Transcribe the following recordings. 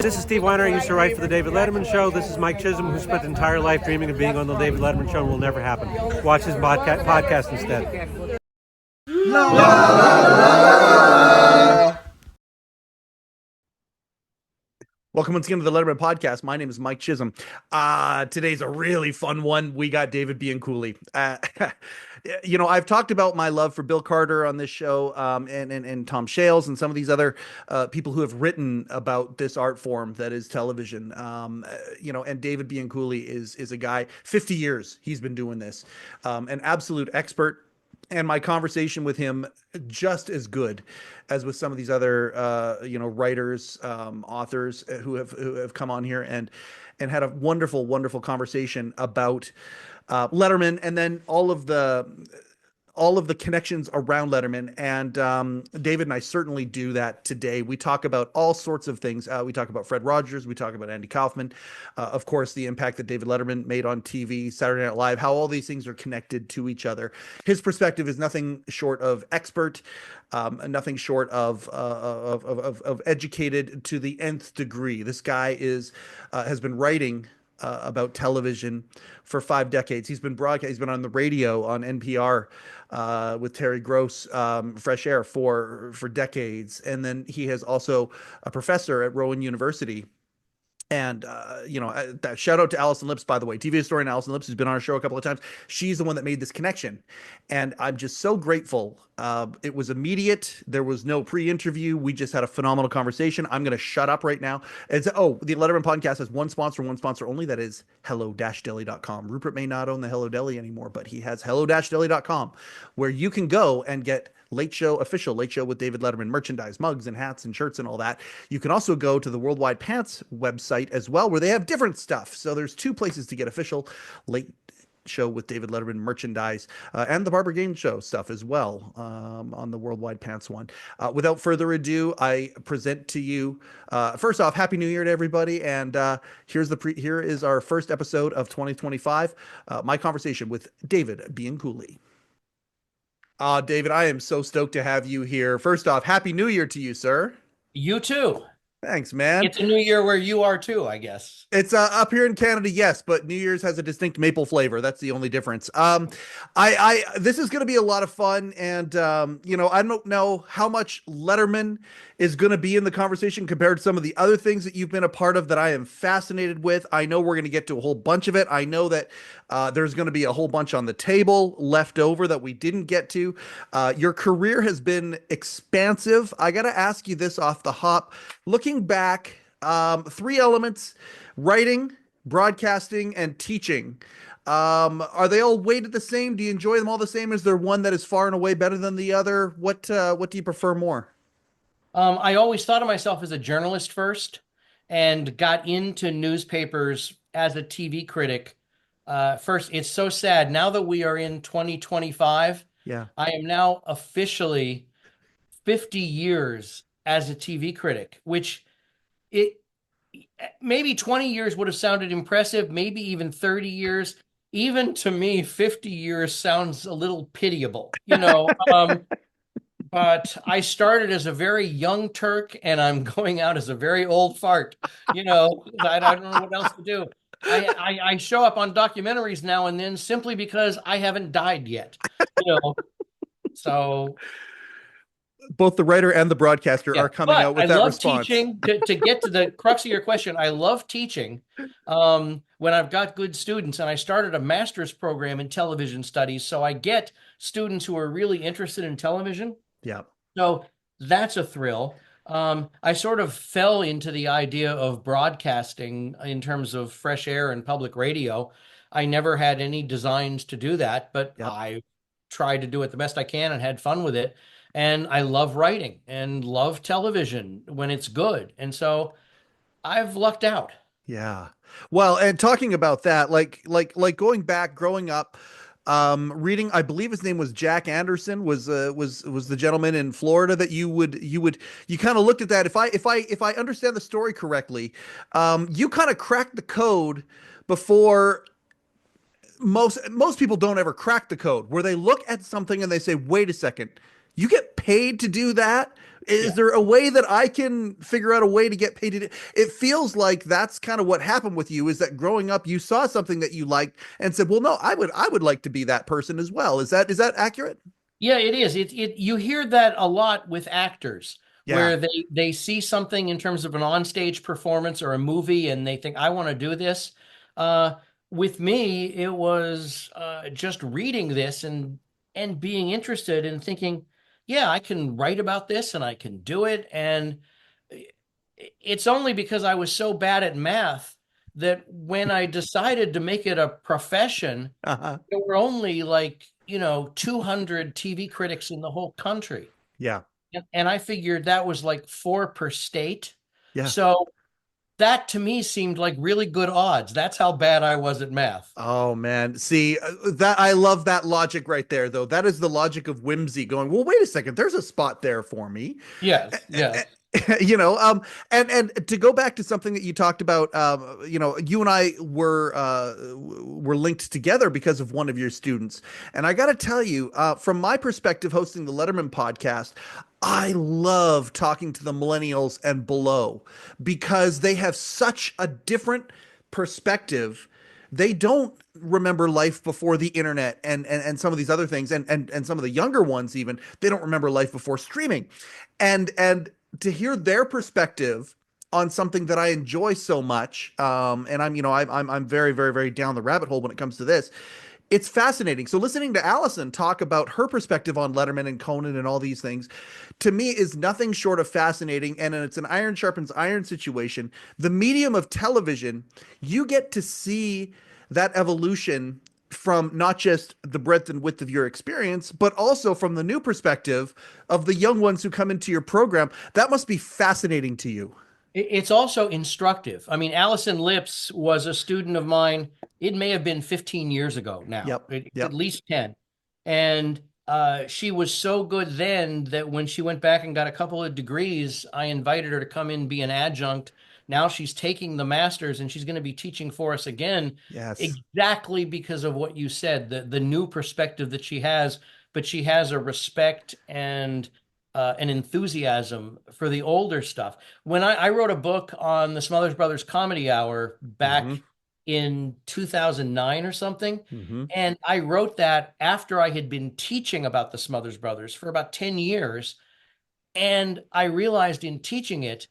This is Steve Weiner. I used to write for the David Letterman Show. This is Mike Chisholm, who spent his entire life dreaming of being on the David Letterman Show and will never happen. Watch his podcast instead. La, la, la. Welcome once again to the Letterman Podcast. My name is Mike Chisholm. Today's a really fun one. We got David Bianculli. I've talked about my love for Bill Carter on this show, and Tom Shales and some of these other people who have written about this art form that is television. And David Bianculli is a guy, 50 years he's been doing this, an absolute expert. And my conversation with him just as good as with some of these other, writers, authors who have come on here and had a wonderful, wonderful conversation about Letterman, and then all of the connections around Letterman. And David and I certainly do that today. We talk about all sorts of things. We talk about Fred Rogers. We talk about Andy Kaufman. Of course, the impact that David Letterman made on TV, Saturday Night Live, how all these things are connected to each other. His perspective is nothing short of expert, nothing short of educated to the nth degree. This guy has been writing about television for 5 decades. He's been on the radio on NPR with Terry Gross, Fresh Air for decades. And then he is also a professor at Rowan University. And, shout out to Allison Lips, by the way, TV historian Allison Lips, who's been on our show a couple of times. She's the one that made this connection. And I'm just so grateful. It was immediate. There was no pre-interview. We just had a phenomenal conversation. I'm going to shut up right now. The Letterman Podcast has one sponsor only. That is hello-deli.com. Rupert may not own the Hello Deli anymore, but he has hello-deli.com, where you can go and get official Late Show with David Letterman merchandise, mugs and hats and shirts and all that. You can also go to the Worldwide Pants website as well, where they have different stuff. So there's 2 places to get official Late Show with David Letterman merchandise, and the Barbara Gaines Show stuff as well, on the Worldwide Pants one. Without further ado, I present to you, first off, Happy New Year to everybody. And here is our first episode of 2025, my conversation with David Bianculli. David, I am so stoked to have you here. First off, Happy New Year to you, sir. You too. Thanks, man. It's a new year where you are too, I guess. It's up here in Canada, yes, but New Year's has a distinct maple flavor. That's the only difference. This is going to be a lot of fun, and I don't know how much Letterman is going to be in the conversation compared to some of the other things that you've been a part of that I am fascinated with. I know we're going to get to a whole bunch of it. I know that there's going to be a whole bunch on the table left over that we didn't get to. Your career has been expansive. I got to ask you this off the hop. Looking back, 3 elements: writing, broadcasting, and teaching. Are they all weighted the same? Do you enjoy them all the same? Is there one that is far and away better than the other? What do you prefer more? I always thought of myself as a journalist first, and got into newspapers as a TV critic. First, it's so sad now that we are in 2025. Yeah, I am now officially 50 years as a TV critic, which maybe 20 years would have sounded impressive, maybe even 30 years. Even to me, 50 years sounds a little pitiable, but I started as a very young Turk, and I'm going out as a very old fart. I don't know what else to do. I show up on documentaries now and then simply because I haven't died yet. So both the writer and the broadcaster are coming out with that response. I love teaching. To get to the crux of your question, I love teaching when I've got good students, and I started a master's program in television studies, so I get students who are really interested in television. Yeah. So that's a thrill. I sort of fell into the idea of broadcasting in terms of Fresh Air and public radio. I never had any designs to do that, but Yep. I tried to do it the best I can and had fun with it. And I love writing and love television when it's good. And so I've lucked out. Yeah. Well, and talking about that, like going back, growing up, reading, I believe his name was Jack Anderson, was the gentleman in Florida that you kind of looked at that. If I understand the story correctly, you kind of cracked the code before most people don't ever crack the code, where they look at something and they say, wait a second, you get paid to do that? Is there a way that I can figure out a way to get paid? It feels like that's kind of what happened with you, is that growing up, you saw something that you liked and said, well, no, I would like to be that person as well. Is that accurate? Yeah, it is. You hear that a lot with actors Yeah. where they see something in terms of an onstage performance or a movie and they think, I want to do this. Uh, with me, it was just reading this and being interested and thinking, yeah, I can write about this and I can do it. And it's only because I was so bad at math that when I decided to make it a profession, Uh-huh. there were only like, 200 TV critics in the whole country. Yeah. And I figured that was like four per state. Yeah. So that to me seemed like really good odds. That's how bad I was at math. Oh man. See, that I love that logic right there though. That is the logic of whimsy going, well, wait a second, there's a spot there for me. Yes, yes. You know, and to go back to something that you talked about, you and I were linked together because of one of your students. And I got to tell you, from my perspective, hosting the Letterman podcast, I love talking to the millennials and below because they have such a different perspective. They don't remember life before the internet and some of these other things, and some of the younger ones even, they don't remember life before streaming. And to hear their perspective on something that I enjoy so much, and I'm very, very, very down the rabbit hole when it comes to this. It's fascinating. So listening to Allison talk about her perspective on Letterman and Conan and all these things, to me is nothing short of fascinating. And it's an iron sharpens iron situation. The medium of television, you get to see that evolution from not just the breadth and width of your experience, but also from the new perspective of the young ones who come into your program. That must be fascinating to you. It's also instructive. I mean, Allison Lips was a student of mine. It may have been 15 years ago now, Yep. at Yep. least 10. And she was so good then that when she went back and got a couple of degrees, I invited her to come in and be an adjunct. Now she's taking the master's and she's going to be teaching for us again, Yes. exactly because of what you said, the new perspective that she has, but she has a respect and an enthusiasm for the older stuff. When I wrote a book on the Smothers Brothers Comedy Hour back Mm-hmm. in 2009 or something, Mm-hmm. and I wrote that after I had been teaching about the Smothers Brothers for about 10 years. And I realized in teaching it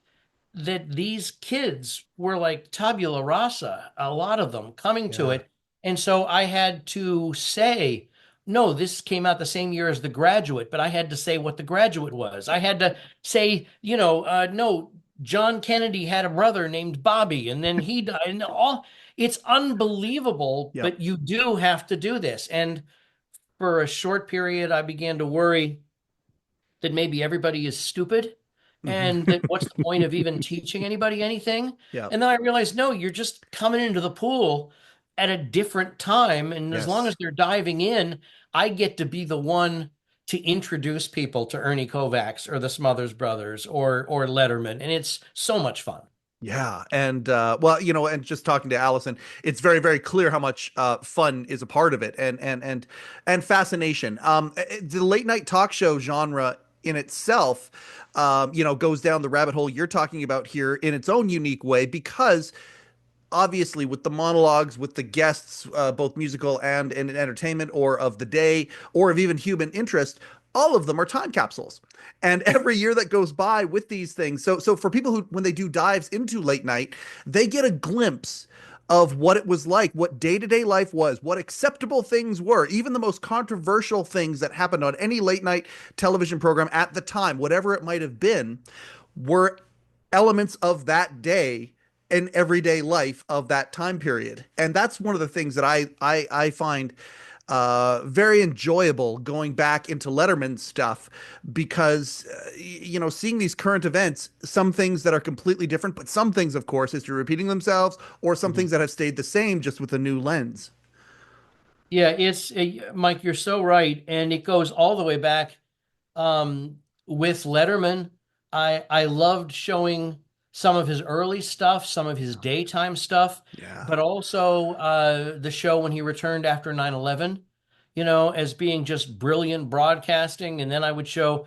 that these kids were like tabula rasa, a lot of them coming to Yeah. it. And so I had to say, no, this came out the same year as The Graduate, but I had to say what The Graduate was. I had to say, no, John Kennedy had a brother named Bobby, and then he died. And all it's unbelievable, Yep. but you do have to do this. And for a short period, I began to worry that maybe everybody is stupid and that what's the point of even teaching anybody anything? Yep. And then I realized, no, you're just coming into the pool at a different time. And as long Yes. as they're diving in, I get to be the one to introduce people to Ernie Kovacs or the Smothers Brothers or Letterman. And it's so much fun. Yeah, and and just talking to Allison, it's very, very clear how much fun is a part of it, and fascination. The late night talk show genre in itself, goes down the rabbit hole you're talking about here in its own unique way because obviously with the monologues with the guests, both musical and in entertainment or of the day or of even human interest, all of them are time capsules. And every year that goes by with these things, so for people who when they do dives into late night, they get a glimpse of what it was like, what day-to-day life was, what acceptable things were, even the most controversial things that happened on any late night television program at the time, whatever it might have been, were elements of that day and everyday life of that time period. And that's one of the things that I find very enjoyable going back into Letterman stuff because, seeing these current events, some things that are completely different, but some things, of course, history repeating themselves or some Mhm. things that have stayed the same just with a new lens. Yeah, it's Mike, you're so right. And it goes all the way back. With Letterman, I loved showing some of his early stuff, some of his daytime stuff, Yeah. but also the show when he returned after 9/11, as being just brilliant broadcasting. And then I would show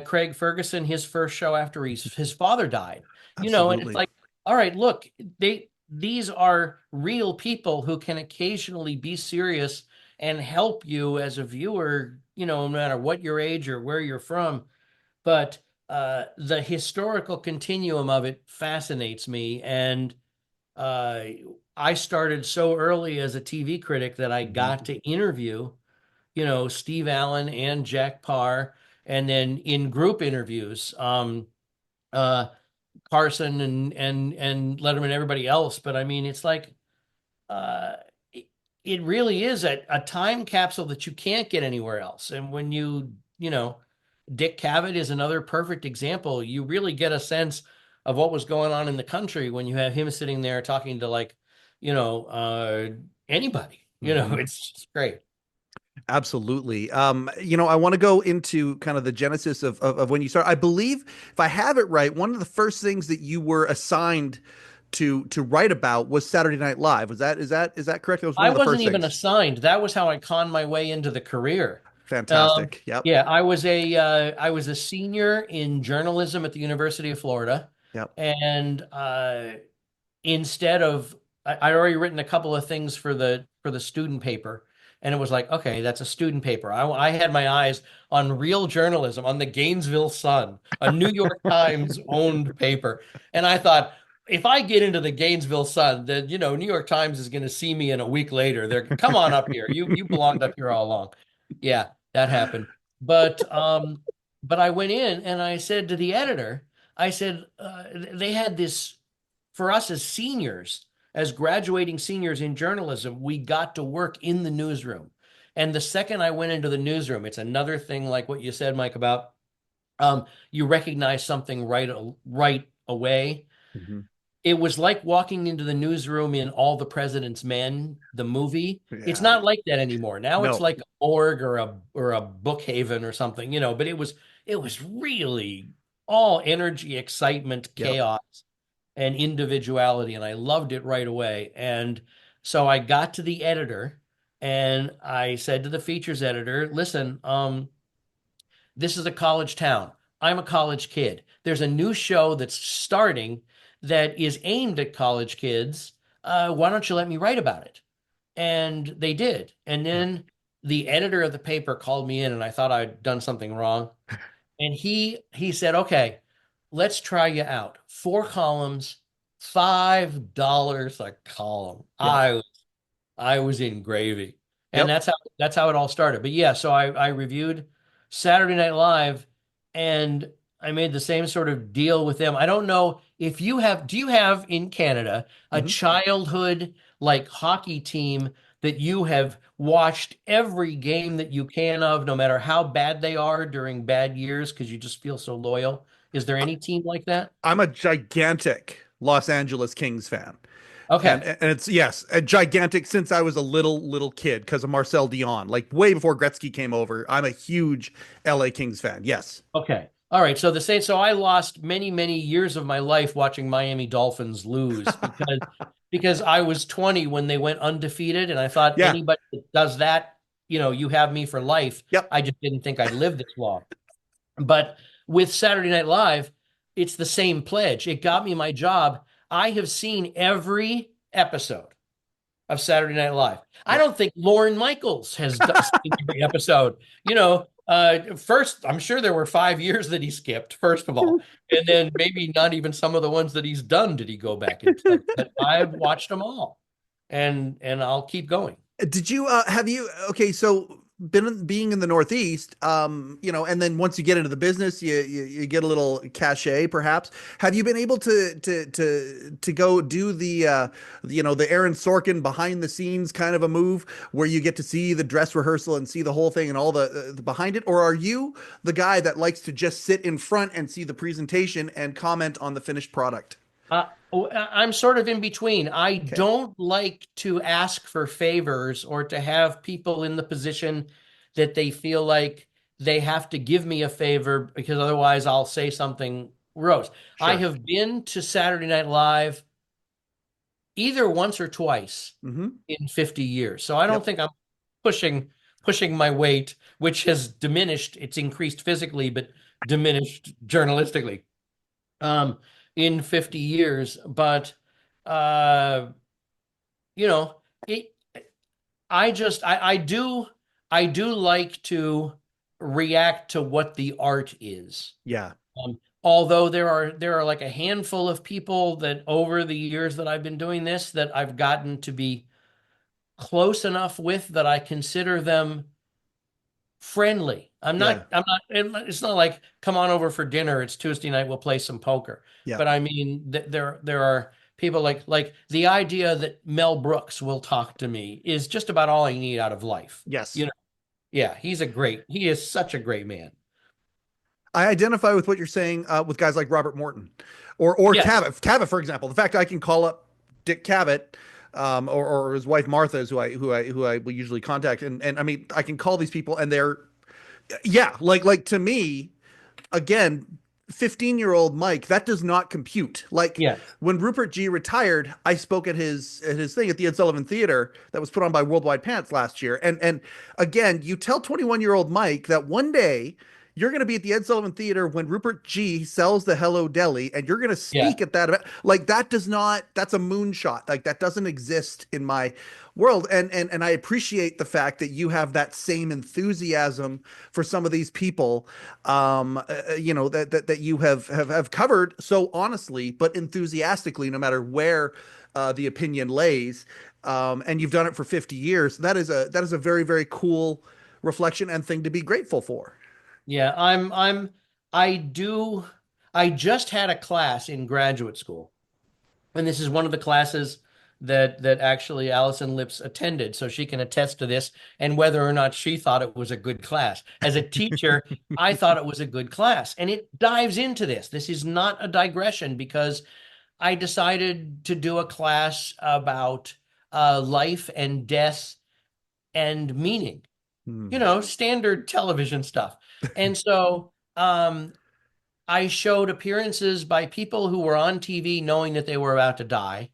Craig Ferguson, his first show after his father died. And it's Absolutely. like, all right, look, these are real people who can occasionally be serious and help you as a viewer, no matter what your age or where you're from. But the historical continuum of it fascinates me. And uh, I started so early as a TV critic that I Mhm. got to interview, Steve Allen and Jack Parr, and then in group interviews, uh, Carson and Letterman, everybody else. But I mean, it's like uh, it really is a time capsule that you can't get anywhere else. And when Dick Cavett is another perfect example. You really get a sense of what was going on in the country when you have him sitting there talking to anybody. Mhm. It's just great. Absolutely. I want to go into kind of the genesis of when you start. I believe, if I have it right, one of the first things that you were assigned to write about was Saturday Night Live. Is that correct? That was one I of the wasn't first even things. assigned. That was how I conned my way into the career. Fantastic. Yep. Yeah, I was a senior in journalism at the University of Florida, Yep. and instead of I'd already written a couple of things for the student paper, and it was like, okay, that's a student paper. I had my eyes on real journalism, on the Gainesville Sun, a New York Times owned paper, and I thought, if I get into the Gainesville Sun, then New York Times is going to see me in a week later. They're, come on up here. You belonged up here all along. Yeah, that happened. But I went in and I said to the editor, I said, they had this for us as seniors, as graduating seniors in journalism, we got to work in the newsroom. And the second I went into the newsroom, it's another thing like what you said, Mike, about you recognize something right away. Mhm. It was like walking into the newsroom in All the President's Men, the movie. It's Yeah. not like that anymore. Now it's No. like a morgue or a Bookhaven or something, but it was really all energy, excitement, Yep. chaos, and individuality, and I loved it right away. And so I got to the editor and I said to the features editor, listen, this is a college town. I'm a college kid. There's a new show that's starting that is aimed at college kids. Why don't you let me write about it? And they did. And Yep. then the editor of the paper called me in, and I thought I'd done something wrong. And he said, okay, let's try you out. 4 columns, $5 a column. Yep. I was in gravy. And Yep. that's how it all started. But yeah, so I reviewed Saturday Night Live, and I made the same sort of deal with them. I don't know if do you have in Canada a Mhm. childhood like hockey team that you have watched every game that you can of, no matter how bad they are during bad years, because you just feel so loyal? Is there any team like that? I'm a gigantic Los Angeles Kings fan. And Okay. and it's, yes, a gigantic, since I was a little kid, because of Marcel Dion, like way before Gretzky came over. I'm a huge LA Kings fan. Yes. Okay. All right. So I lost many, many years of my life watching Miami Dolphins lose because I was 20 when they went undefeated, and I thought Yeah. anybody that does that, you have me for life. Yep. I just didn't think I'd live this long. But with Saturday Night Live, it's the same pledge. It got me my job. I have seen every episode of Saturday Night Live. I Yep. don't think Lorne Michaels has seen every episode. First, I'm sure there were 5 years that he skipped, first of all. And then maybe not even some of the ones that he's done did he go back and play. But I've watched them all. And I'll keep going. Did you have you okay, so being in the Northeast, and then once you get into the business, you get a little cachet perhaps. Have you been able to go do the Aaron Sorkin behind the scenes kind of a move where you get to see the dress rehearsal and see the whole thing and all the behind it? Or are you the guy that likes to just sit in front and see the presentation and comment on the finished product? I'm sort of in between. I Okay. don't like to ask for favors or to have people in the position that they feel like they have to give me a favor because otherwise I'll say something gross. I Sure. have been to Saturday Night Live either once or twice Mm-hmm. in 50 years. So I don't Yep. think I'm pushing my weight, which has diminished. It's increased physically, but diminished journalistically in 50 years. But uh, you know, it, I do like to react to what the art is. Yeah. Although there are like a handful of people that over the years that I've been doing this that I've gotten to be close enough with that I consider them friendly. Yeah. It's not like come on over for dinner. It's Tuesday night. We'll play some poker. Yeah. But I mean, there are people like the idea that Mel Brooks will talk to me is just about all I need out of life. Yes. You know, yeah, he is such a great man. I identify with what you're saying with guys like Robert Morton or Yes. Cavett, for example. The fact I can call up Dick Cavett or his wife Martha is who I will usually contact, and I mean I can call these people and they're yeah, like to me, again, 15-year-old Mike, that does not compute. Like Yes. when Rupert G retired, I spoke at his thing at the Ed Sullivan Theater that was put on by Worldwide Pants last year. And again, you tell 21-year-old Mike that one day you're going to be at the Ed Sullivan Theater when Rupert G sells the Hello Deli and you're going to Yeah. speak at that event. Like that does not, that's a moonshot. Like that doesn't exist in my world. And I appreciate the fact that you have that same enthusiasm for some of these people, that you have covered so honestly, but enthusiastically, no matter where the opinion lays. And you've done it for 50 years. That is a very, very cool reflection and thing to be grateful for. Yeah, I do I just had a class in graduate school. And this is one of the classes that actually Allison Lips attended, so she can attest to this and whether or not she thought it was a good class. As a teacher, I thought it was a good class, and it dives into this. This is not a digression because I decided to do a class about life and death and meaning, Hmm. standard television stuff. And so I showed appearances by people who were on TV knowing that they were about to die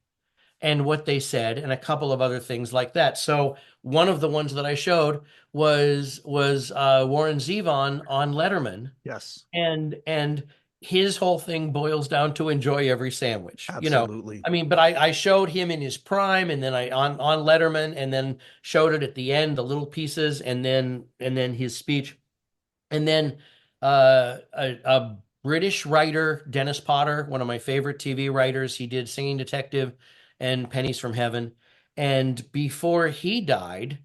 and what they said and a couple of other things like that. So one of the ones that I showed was Warren Zevon on Letterman, Yes, and his whole thing boils down to enjoy every sandwich. absolutely. I mean, but I showed him in his prime, and then I on Letterman, and then showed it at the end, the little pieces, and then his speech, and then a British writer, Dennis Potter, one of my favorite TV writers. He did Singing Detective and Pennies from Heaven. And before he died,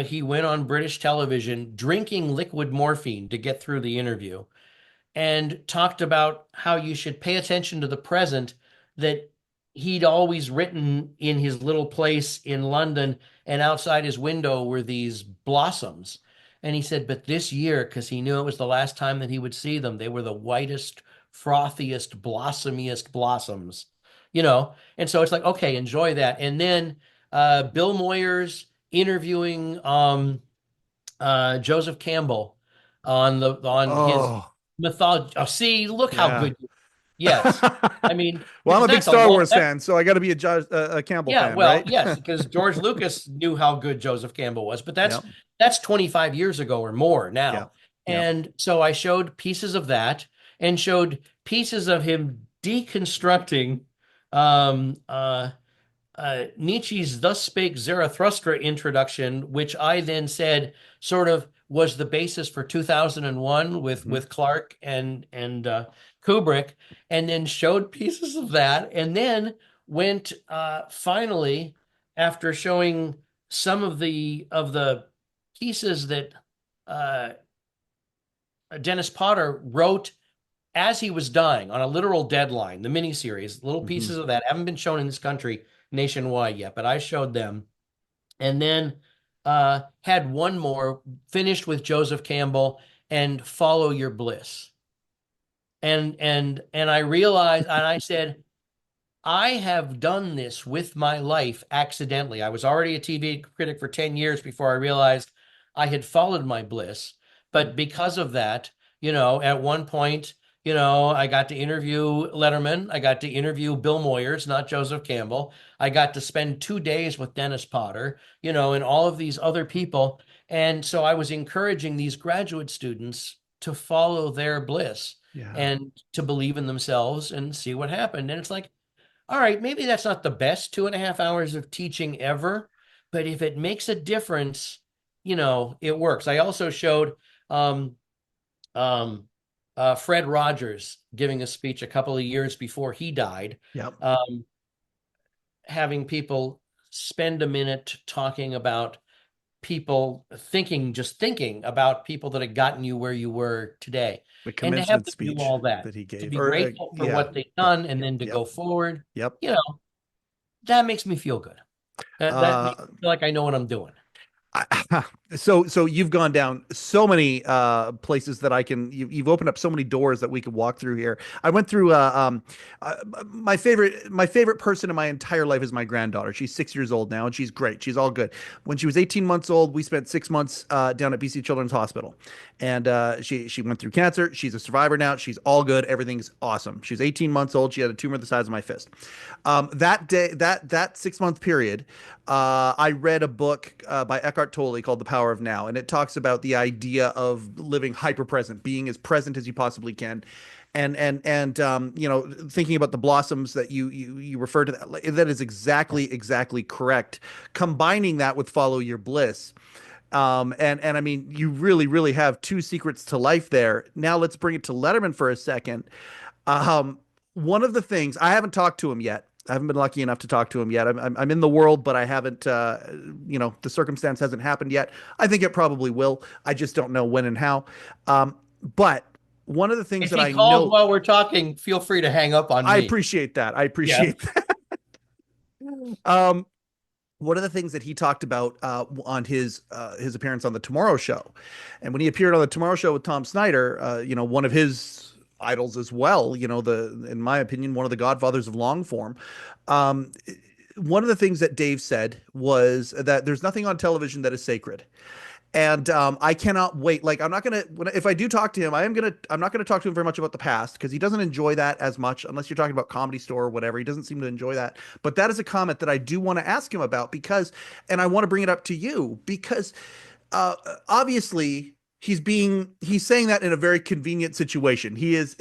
he went on British television drinking liquid morphine to get through the interview and talked about how you should pay attention to the present, that he'd always written in his little place in London, and outside his window were these blossoms. And he said, but this year, because he knew it was the last time that he would see them, they were the whitest, frothiest, blossomiest blossoms, And so it's like, okay, enjoy that. And then Bill Moyers interviewing Joseph Campbell on his Oh, mythology. Oh, see, look how yeah. good. Yes. I mean, Well, I'm because a big that's Star Wars fan, so I got to be a Campbell yeah, fan, well, right? yes, because George Lucas knew how good Joseph Campbell was, but that's Yep. that's 25 years ago or more Yeah. now. Yeah. And so I showed pieces of that and showed pieces of him deconstructing um uh Nietzsche's Thus Spake Zarathustra introduction, which I then said sort of was the basis for 2001 with Mhm. Clark and Kubrick, and then showed pieces of that, and then went finally after showing some of the pieces that uh, Dennis Potter wrote as he was dying on a literal deadline, the miniseries, little Mhm. pieces of that haven't been shown in this country nationwide yet, but I showed them. And then had one more finished with Joseph Campbell and Follow Your Bliss. And I realized, and I said, I have done this with my life accidentally. I was already a TV critic for 10 years before I realized I had followed my bliss. But because of that, at one point, I got to interview Letterman. I got to interview Bill Moyers, not Joseph Campbell. I got to spend 2 days with Dennis Potter, and all of these other people. And so I was encouraging these graduate students to follow their bliss Yeah. and to believe in themselves and see what happened. And it's like, all right, maybe that's not the best 2.5 hours of teaching ever, but if it makes a difference, it works. I also showed um, um, Fred Rogers giving a speech a couple of years before he died, Yep. having people spend a minute talking about people just thinking about people that had gotten you where you were today, The and to have commencement them do speech all that, that he to gave, be or grateful for yeah, what they've yep, done, and yep, then to yep, go forward, yep. that makes me feel good. That makes Uh, me feel like I know what I'm doing. so you've gone down so many places that you've opened up so many doors that we could walk through here. I went through uh, my favorite person in my entire life is my granddaughter. She's 6 years old now, and she's great. She's all good. When she was 18 months old, we spent 6 months down at BC Children's Hospital, and she went through cancer. She's a survivor now. She's all good. Everything's awesome. She was 18 months old. She had a tumor the size of my fist. That day, that 6 month period, I read a book by Eckhart Tolle called The Power of Now, and it talks about the idea of living hyper present, being as present as you possibly can, and thinking about the blossoms that you refer to. That is exactly correct. Combining that with follow your bliss. And I mean, you really have two secrets to life there. Now let's bring it to Letterman for a second. Um, One of the things I haven't talked to him yet. I haven't been lucky enough to talk to him yet. I'm in the world, but I haven't. The circumstance hasn't happened yet. I think it probably will. I just don't know when and how. But one of the things If that he I calls know, while we're talking, feel free to hang up on I me. appreciate that. I Yeah. appreciate that. Um, One of the things that he talked about on his appearance on the Tomorrow Show, and when he appeared on the Tomorrow Show with Tom Snyder, one of his idols as well, in my opinion, one of the godfathers of long form. Um, One of the things that Dave said was that there's nothing on television that is sacred. And I cannot wait. Like, I'm not gonna if I do talk to him, I'm not gonna talk to him very much about the past because he doesn't enjoy that as much unless you're talking about Comedy Store or whatever. He doesn't seem to enjoy that. But that is a comment that I do want to ask him about because, and I want to bring it up to you because uh, obviously he's saying that in a very convenient situation. He is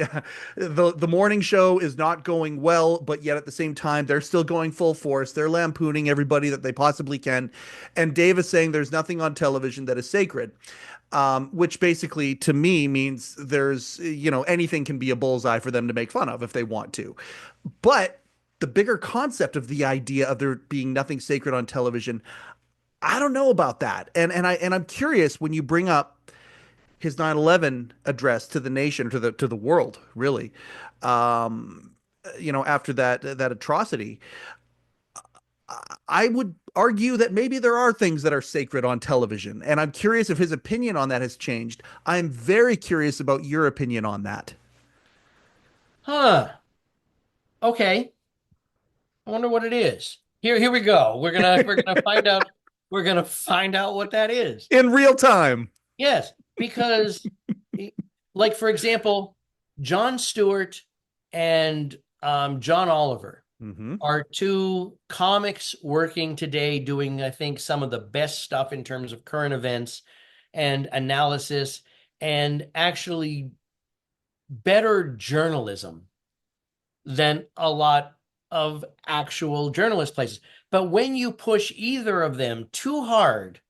the morning show is not going well, but yet at the same time they're still going full force. They're lampooning everybody that they possibly can, and Dave is saying there's nothing on television that is sacred. Which basically to me means there's anything can be a bullseye for them to make fun of if they want to. But the bigger concept of the idea of there being nothing sacred on television, I don't know about that. And I'm curious when you bring up his 9/11 address to the nation, to the world, really. Um, After that atrocity, I would argue that maybe there are things that are sacred on television, and I'm curious if his opinion on that has changed. I'm very curious about your opinion on that. Huh. Okay. I wonder what it is. Here we go. We're gonna find out. We're gonna find out what that is. In real time. Yes, because, like, for example, Jon Stewart and John Oliver Mm-hmm. are two comics working today doing, I think, some of the best stuff in terms of current events and analysis and actually better journalism than a lot of actual journalist places. But when you push either of them too hard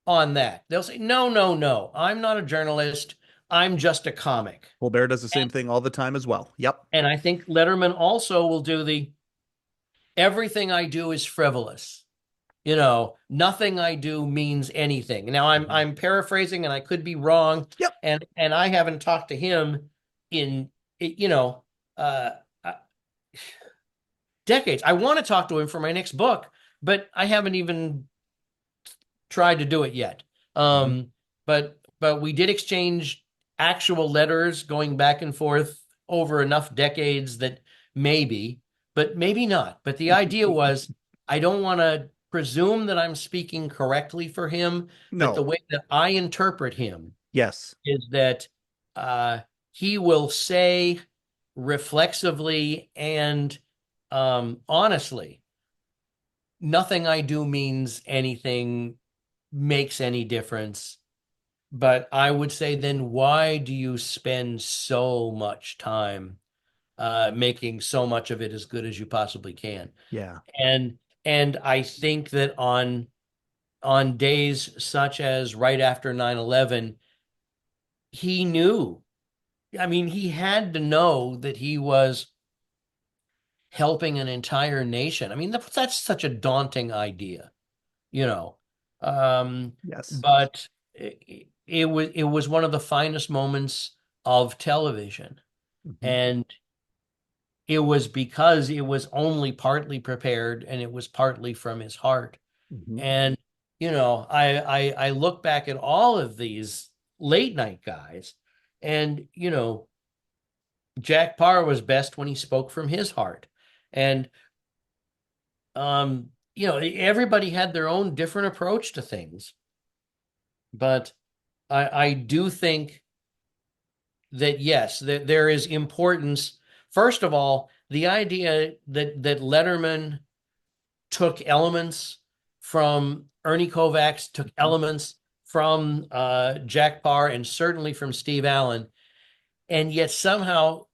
on that, they'll say, no, no, no, I'm not a journalist. I'm just a comic. Colbert does the same thing all the time as well. Yep. And I think Letterman also will do the everything I do is frivolous. Nothing I do means anything. Now I'm paraphrasing and I could be wrong. Yep. And I haven't talked to him in uh, uh, decades. I want to talk to him for my next book, but I haven't even tried to do it yet. Mm-hmm. But we did exchange actual letters going back and forth over enough decades that maybe, but maybe not. But the idea was I don't want to presume that I'm speaking correctly for him, but the No. way that I interpret him Yes. is that he will say reflexively and honestly, nothing I do means anything, makes any difference. but I would say then why do you spend so much time making so much of it as good as you possibly can? Yeah. And and I think that on days such as right after 9/11, he knew. I mean, he had to know that he was helping an entire nation. I mean, that's such a daunting idea, you know. Um, Yes. but it was one of the finest moments of television, Mhm. and it was because it was only partly prepared and it was partly from his heart. Mhm. And I look back at all of these late night guys, and Jack Parr was best when he spoke from his heart. And everybody had their own different approach to things. But I do think that yes, that there is importance. First of all, the idea that Letterman took elements from Ernie Kovacs, took Mhm. elements from Jack Parr, and certainly from Steve Allen, and yet somehow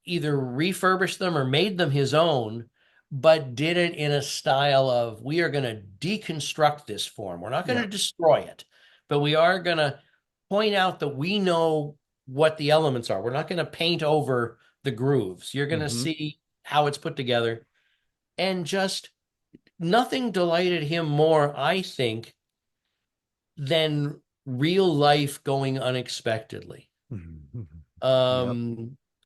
either refurbished them or made them his own, but did it in a style of, we are going to deconstruct this form. We're not going Yeah. to destroy it, but we are going to point out that we know what the elements are. We're not going to paint over the grooves. You're going to Mhm. see how it's put together. And just nothing delighted him more, I think, than real life going unexpectedly. Mhm.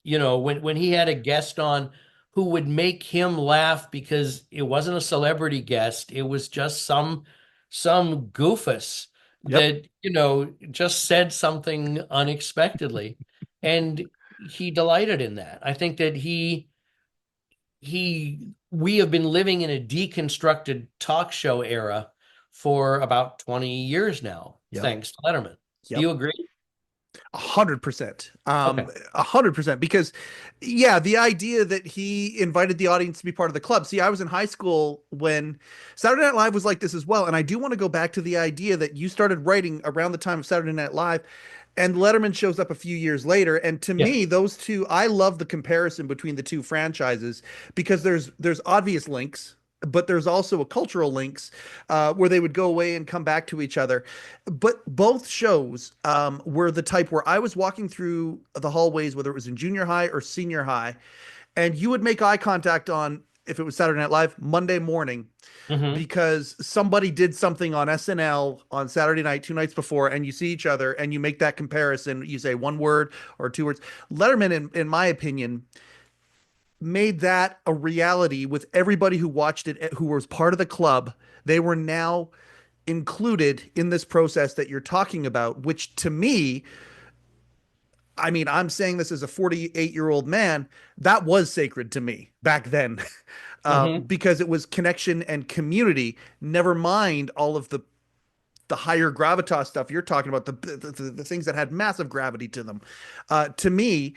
Yep. When he had a guest on who would make him laugh because it wasn't a celebrity guest, it was just some goofus Yep. that, just said something unexpectedly. And he delighted in that. I think that we have been living in a deconstructed talk show era for about 20 years now, Yep. thanks to Letterman. Do Yep. you agree? 100%. Okay. 100%. Because, yeah, the idea that he invited the audience to be part of the club. See, I was in high school when Saturday Night Live was like this as well. And I do want to go back to the idea that you started writing around the time of Saturday Night Live, and Letterman shows up a few years later. And to Yeah. me, those two, I love the comparison between the two franchises because there's obvious links. But there's also a cultural links where they would go away and come back to each other. But both shows were the type where I was walking through the hallways, whether it was in junior high or senior high, and you would make eye contact on, if it was Saturday Night Live, Monday morning, Hmm. because somebody did something on SNL on Saturday night, 2 nights before, and you see each other and you make that comparison. You say one word or two words. Letterman, in my opinion, made that a reality with everybody who watched it, who was part of the club. They were now included in this process that you're talking about, which to me, I mean, I'm saying this as a 48-year-old man, that was sacred to me back then, Hmm. because it was connection and community. Never mind all of the higher gravitas stuff you're talking about, the things that had massive gravity to them. To me,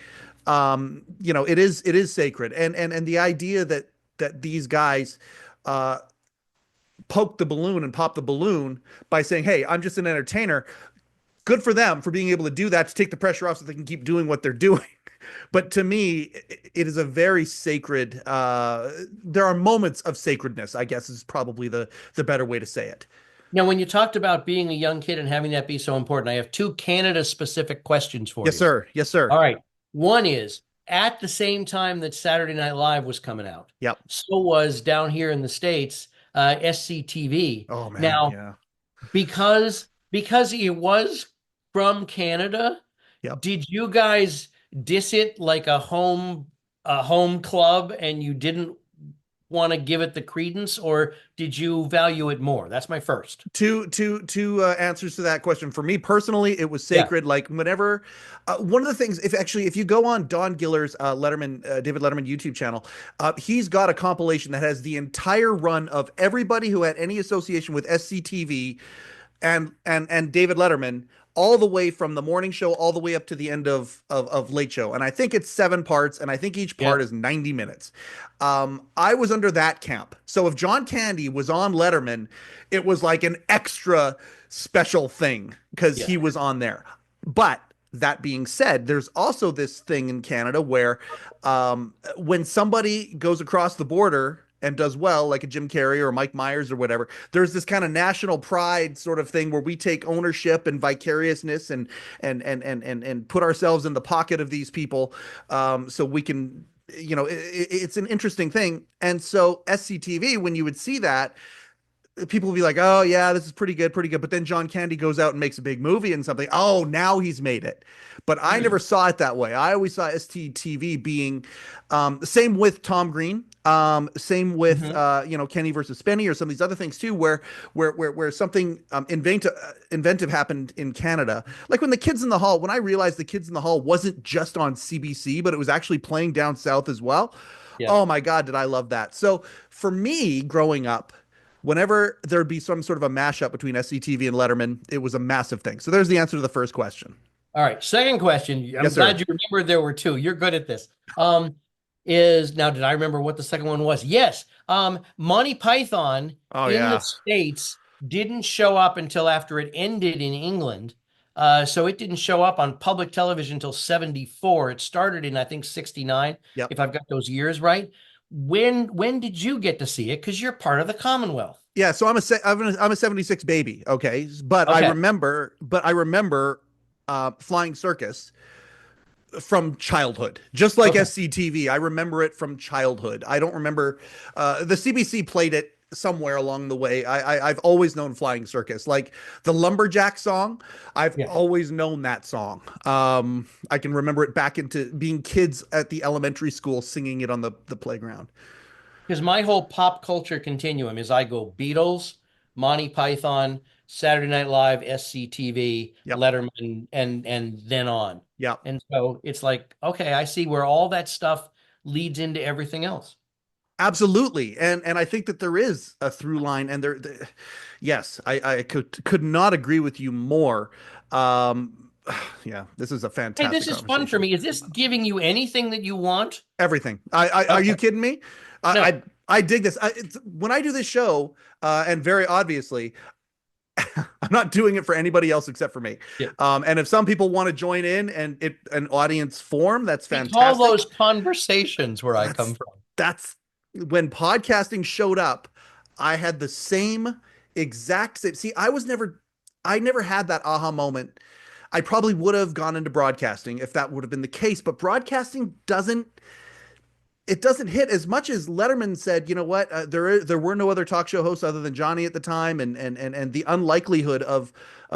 it is sacred, and the idea that these guys uh, poke the balloon and pop the balloon by saying, "Hey, I'm just an entertainer." Good for them for being able to do that, to take the pressure off so they can keep doing what they're doing. But to me, it is a very sacred. There are moments of sacredness, I guess, is probably the better way to say it. Now, when you talked about being a young kid and having that be so important, I have two Canada specific questions for Yes, you. sir. Yes, sir. All right. One is, at the same time that Saturday Night Live was coming out, Yep. so was down here in the States, SCTV. Oh man. Now, Yeah. because it was from Canada, Yep. did you guys diss it like a home club and you didn't want to give it the credence, or did you value it more? That's my first. Two answers to that question. For me personally, it was Yeah. sacred. Like whenever, one of the things, if you go on Don Giller's David Letterman YouTube channel, he's got a compilation that has the entire run of everybody who had any association with SCTV and David Letterman all the way from the morning show all the way up to the end of Late Show. And I think it's 7 parts, and I think each Yeah. part is 90 minutes. I was under that camp. So if John Candy was on Letterman, it was like an extra special thing because Yeah. he was on there. But that being said, there's also this thing in Canada where when somebody goes across the border and does well, like a Jim Carrey or Mike Myers or whatever, there's this kind of national pride sort of thing where we take ownership and vicariousness and put ourselves in the pocket of these people, so we can, it's an interesting thing. And so SCTV, when you would see that, people will be like, "Oh yeah, this is pretty good, pretty good." But then John Candy goes out and makes a big movie and something. Oh, now he's made it. But I never saw it that way. I always saw STTV being the same with Tom Green, same with Kenny versus Spenny or some of these other things too, where something inventive happened in Canada. Like when the Kids in the Hall. When I realized the Kids in the Hall wasn't just on CBC, but it was actually playing down south as well. Yeah. Oh my God, did I love that? So for me, growing up, whenever there'd be some sort of a mashup between SCTV and Letterman, it was a massive thing. So there's the answer to the first question. All right. Second question. I'm Yes, sir. glad you remembered there were two. You're good at this. Is now, did I remember what the second one was? Yes. Monty Python Oh, in yeah. the States didn't show up until after it ended in England. So it didn't show up on public television until 74. It started in, I think, 69, Yep. if I've got those years right. When did you get to see it? Because you're part of the Commonwealth. Yeah, so I'm a 76 baby, okay? But I Okay. remember Flying Circus from childhood. Just like Okay. SCTV, I remember it from childhood. I don't remember the CBC played it somewhere along the way. I've always known Flying Circus. Like the Lumberjack song, I've Yeah. always known that song. I can remember it back into being kids at the elementary school singing it on the playground. Because my whole pop culture continuum is I go Beatles, Monty Python, Saturday Night Live, SCTV, Yep. Letterman, and then on. Yeah. And so it's like, okay, I see where all that stuff leads into everything else. Absolutely. And I think that there is a through line, and yes, I could not agree with you more. Yeah, this is a Hey, fantastic this is fun for conversation. me. Is this giving you anything that you want? Everything. Are you Okay. kidding me? No. I dig this. When I do this show, and very obviously, I'm not doing it for anybody else except for me. Yeah. And if some people want to join in and an audience form, that's We fantastic. call those conversations where I come from. That's when podcasting showed up. I had the same exact same. See, I never had that aha moment. I probably would have gone into broadcasting if that would have been the case, but broadcasting doesn't hit as much as Letterman said. You know what? There were no other talk show hosts other than Johnny at the time, and the unlikelihood of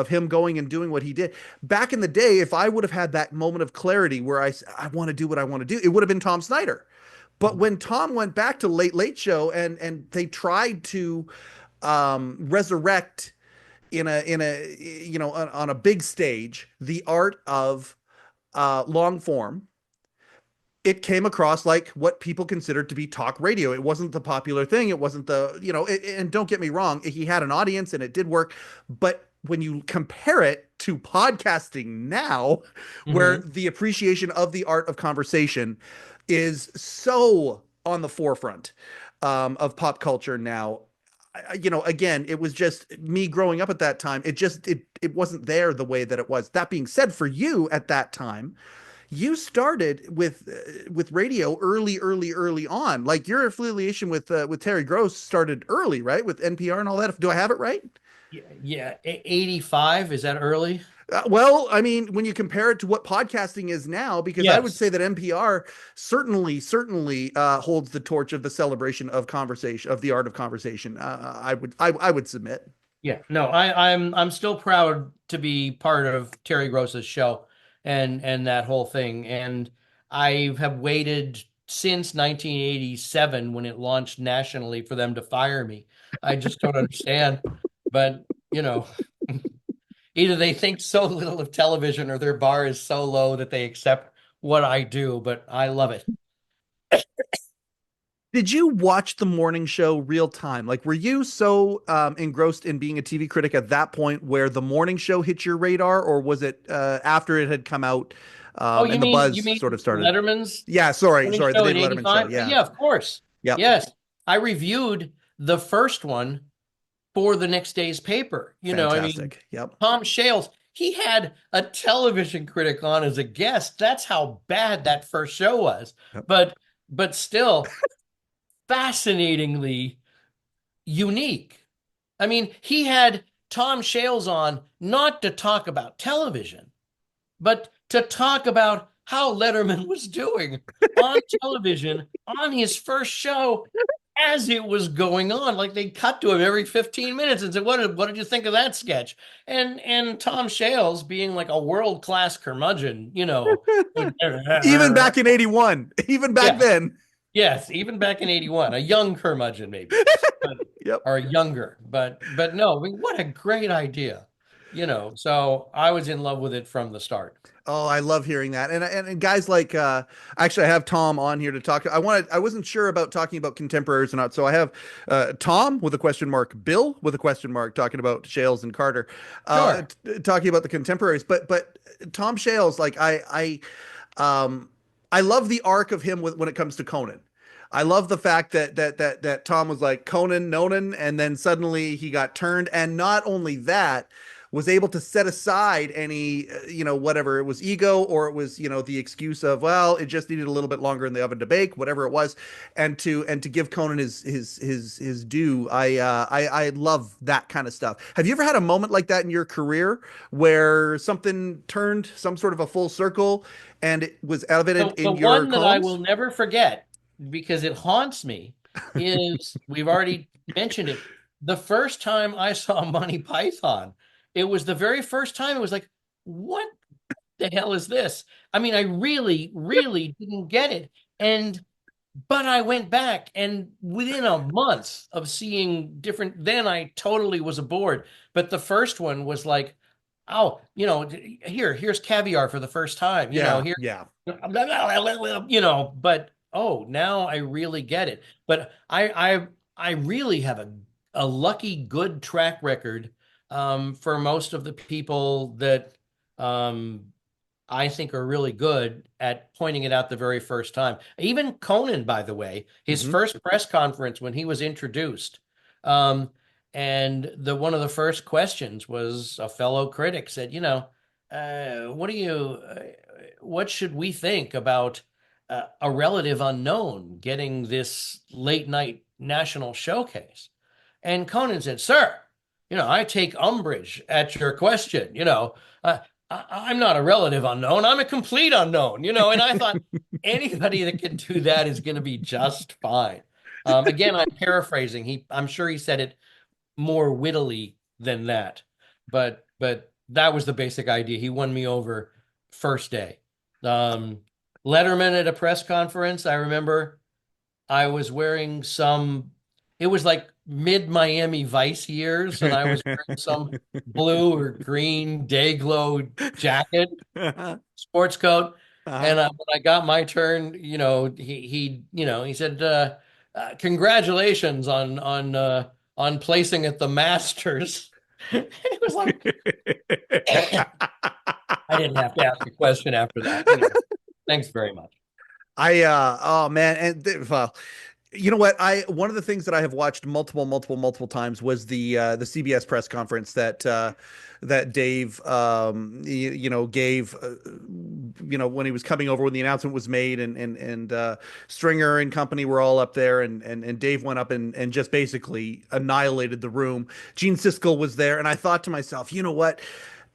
him going and doing what he did back in the day. If I would have had that moment of clarity where I want to do what I want to do, it would have been Tom Snyder. But when Tom went back to Late Show and they tried to resurrect in a on a big stage the art of long form, it came across like what people considered to be talk radio. It wasn't the popular thing. It wasn't and don't get me wrong, he had an audience and it did work. But when you compare it to podcasting now, where the appreciation of the art of conversation is so on the forefront of pop culture now, again, it was just me growing up at that time. It wasn't there the way that it was. That being said, for you at that time, you started with radio early on. Like your affiliation with Terry Gross started early, right? With NPR and all that. Do I have it right? Yeah. 85, is that early? Well, I mean, when you compare it to what podcasting is now, because I would Yes. say that NPR certainly holds the torch of the celebration of conversation, of the art of conversation. I would submit. Yeah. No, I'm still proud to be part of Terry Gross's show and that whole thing. And I have waited since 1987 when it launched nationally for them to fire me. I just don't understand. But, either they think so little of television or their bar is so low that they accept what I do, but I love it. Did you watch the morning show real time? Like, were you so engrossed in being a TV critic at that point where the morning show hit your radar, or was it after it had come out Oh, and the you buzz mean sort of started? Letterman's Yeah, sorry, morning sorry, the show in David Letterman show. 85? Yeah, Yeah, of course. yep, Yes. I reviewed the first one for the next day's paper. I mean, fantastic. Yep, Tom Shales, he had a television critic on as a guest. That's how bad that first show was. yep. But still fascinatingly unique. I mean, he had Tom Shales on not to talk about television, but to talk about how Letterman was doing on television on his first show as it was going on. Like they cut to him every 15 minutes and said, what did you think of that sketch? And Tom Shales being like a world-class curmudgeon, would, Even back in '81, even back yeah, then. yes, even back in 81, a young curmudgeon maybe, but, Yep. or younger, but no, I mean, what a great idea, so I was in love with it from the start. Oh, I love hearing that. And guys like actually I have Tom on here to talk. I wasn't sure about talking about contemporaries or not. So I have Tom with a question mark, Bill with a question mark talking about Shales and Carter. Sure. Talking about the contemporaries. But Tom Shales, like I love the arc of him when it comes to Conan. I love the fact that Tom was like Conan, Nonan, and then suddenly he got turned. And not only that, was able to set aside any, whatever it was, ego, or it was, the excuse of, well, it just needed a little bit longer in the oven to bake, whatever it was, and to give Conan his due. I love that kind of stuff. Have you ever had a moment like that in your career where something turned some sort of a full circle and it was evident The in your one that I columns? will never forget because it haunts me is we've already mentioned it. The first time I saw Monty Python, it was the very first time it was like, what the hell is this? I mean, I really, really didn't get it. But I went back and within a month of seeing different, then I totally was aboard. But the first one was like, oh, here's caviar for the first time, Yeah, here, yeah. but oh, now I really get it. But I really have a lucky good track record for most of the people that I think are really good at pointing it out the very first time. Even Conan, by the way, his Hmm. first press conference when he was introduced, um, and one of the first questions was a fellow critic said, what should we think about a relative unknown getting this late night national showcase? And Conan said, sir, I take umbrage at your question. I'm not a relative unknown. I'm a complete unknown, and I thought anybody that can do that is going to be just fine. Again, I'm paraphrasing. I'm sure he said it more wittily than that, but that was the basic idea. He won me over first day. Letterman at a press conference, I remember I was wearing it was like mid Miami Vice years, and I was wearing some blue or green day glow jacket, sports coat. Uh-huh. And when I got my turn, he said, "Congratulations on placing at the Masters." It was like I didn't have to ask a question after that. Thanks very much. Oh man, and well, you know what? One of the things that I have watched multiple times was the CBS press conference that Dave gave when he was coming over when the announcement was made, and Stringer and company were all up there, and Dave went up and just basically annihilated the room. Gene Siskel was there, and I thought to myself, you know what?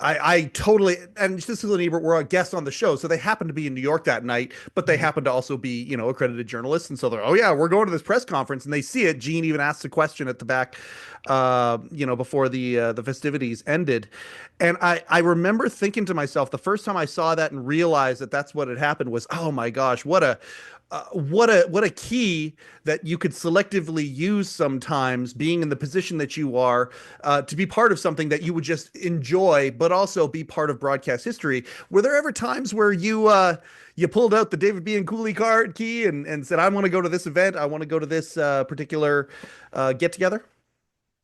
I totally, and Siskel and Ebert were a guest on the show, so they happened to be in New York that night, but they happened to also be, accredited journalists, and so they're, oh yeah, we're going to this press conference, and they see it. Gene even asks a question at the back, before the festivities ended, and I remember thinking to myself the first time I saw that and realized that that's what had happened was, oh my gosh, what a key that you could selectively use sometimes, being in the position that you are, to be part of something that you would just enjoy, but also be part of broadcast history. Were there ever times where you pulled out the David Bianculli card key and said, "I want to go to this event. I want to go to this particular get together"?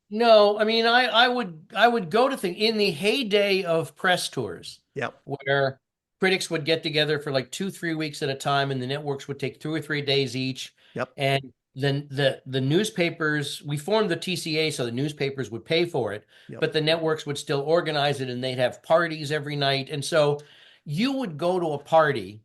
No, I mean I would go to things in the heyday of press tours Yep. where critics would get together for like 2, 3 weeks at a time, and the networks would take 2 or 3 days each. Yep. And then the newspapers, we formed the TCA so the newspapers would pay for it, Yep. but the networks would still organize it, and they'd have parties every night. And so you would go to a party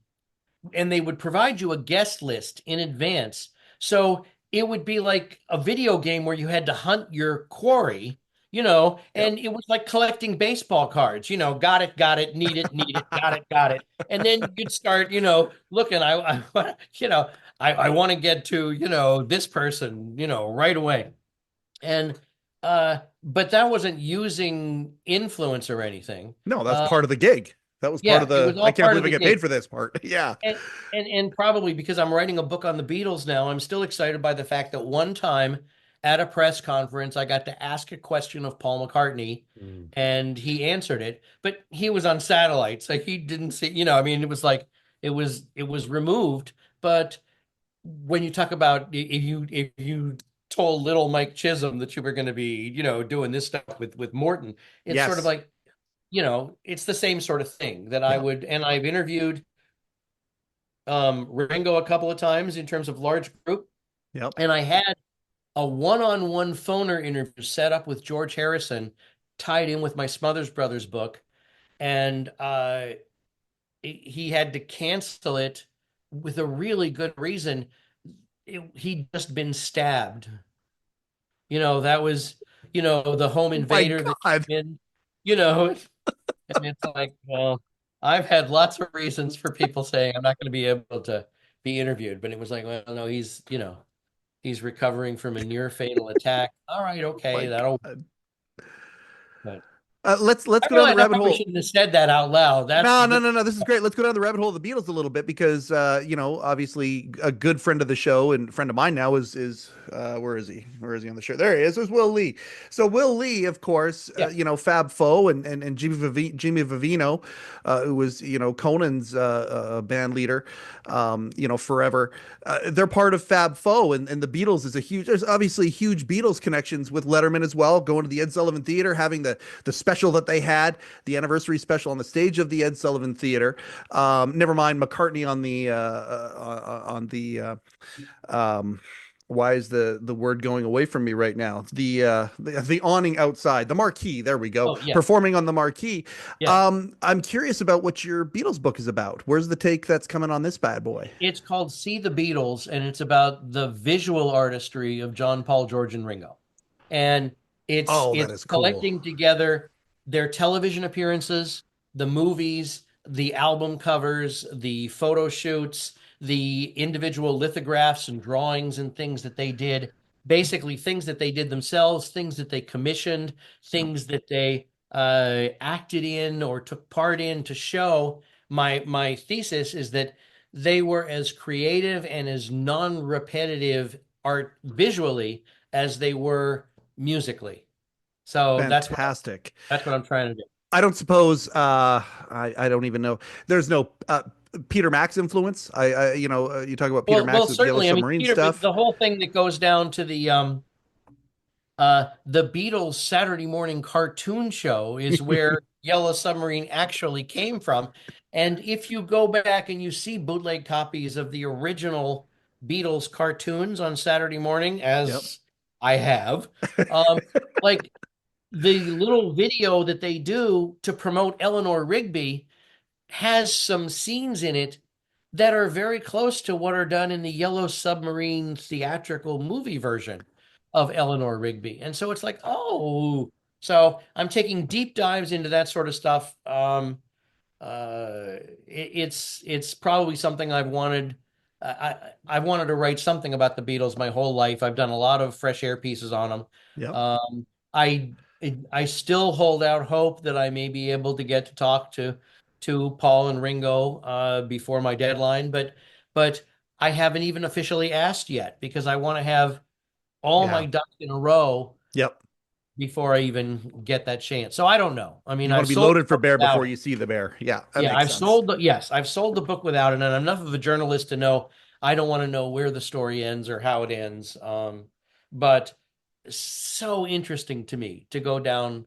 and they would provide you a guest list in advance. So it would be like a video game where you had to hunt your quarry, Yep. and it was like collecting baseball cards, got it, need it, got it. And then you'd start, looking, I want to get to, this person, right away. And but that wasn't using influence or anything. No, that's Uh, part of the gig. That was part yeah, of it was the. I all can't part believe of I the get paid gig. for this part. Yeah. And probably because I'm writing a book on the Beatles now, I'm still excited by the fact that one time at a press conference, I got to ask a question of Paul McCartney Mm. and he answered it, but he was on satellite, so he didn't see, I mean, it was like it was removed. But when you talk about if you told little Mike Chisholm that you were going to be, doing this stuff with Morton, it's sort of Yes. like, it's the same sort of thing that I Yeah. would, and I've interviewed Ringo a couple of times in terms of large group. Yep. And I had a one-on-one phoner interview set up with George Harrison, tied in with my Smothers Brothers book. And he had to cancel it with a really good reason. He'd just been stabbed. That was, the home Oh my invader that God. came in, you know, and it's like, well, I've had lots of reasons for people saying I'm not going to be able to be interviewed, but it was like, well, no, he's recovering from a near fatal attack. All right, okay, My that'll. God. But Let's I go down the realize I rabbit probably hole. shouldn't have said that out loud. That's No, no, the no, no. This is great. Let's go down the rabbit hole of the Beatles a little bit because obviously a good friend of the show and friend of mine now is where is he? Where is he on the show? There he is. There's Will Lee. So Will Lee, of course, yeah. Fab Foe and Jimmy Vivino, who was Conan's band leader, forever. They're part of Fab Foe, and the Beatles is a huge. There's obviously huge Beatles connections with Letterman as well. Going to the Ed Sullivan Theater, having the special that they had, the anniversary special on the stage of the Ed Sullivan Theater. Never mind McCartney on the why is the word going away from me right now? The awning outside, the marquee. There we go. Oh yeah, Performing on the marquee. yeah. I'm curious about what your Beatles book is about. Where's the take that's coming on this bad boy? It's called See the Beatles, and it's about the visual artistry of John, Paul, George, and Ringo. And it's Oh, that it's is cool. collecting together their television appearances, the movies, the album covers, the photo shoots, the individual lithographs and drawings and things that they did, basically things that they did themselves, things that they commissioned, Yep. things that they acted in or took part in to show. My thesis is that they were as creative and as non-repetitive art visually as they were musically. So Fantastic. that's what I'm trying to do. I don't suppose I don't even know. There's no Peter Max influence. You talk about Peter Well, Max with Yellow certainly. I mean, Submarine Peter, stuff. the whole thing that goes down to the Beatles Saturday morning cartoon show is where Yellow Submarine actually came from. And if you go back and you see bootleg copies of the original Beatles cartoons on Saturday morning, Yep. as I have, um, like the little video that they do to promote Eleanor Rigby has some scenes in it that are very close to what are done in the Yellow Submarine theatrical movie version of Eleanor Rigby. And so it's like, oh, so I'm taking deep dives into that sort of stuff. It's probably something I've wanted. I've wanted to write something about the Beatles my whole life. I've done a lot of fresh air pieces on them. Yep. I I still hold out hope that I may be able to get to talk to Paul and Ringo before my deadline, but I haven't even officially asked yet because I want to have all Yeah. my ducks in a row Yep. before I even get that chance. So I don't know. I mean, You want I've to be sold the loaded for book bear without before it. you see the bear. Yeah, that Yeah, makes sense. I've sold the book without it, and I'm enough of a journalist to know I don't want to know where the story ends or how it ends. But so interesting to me to go down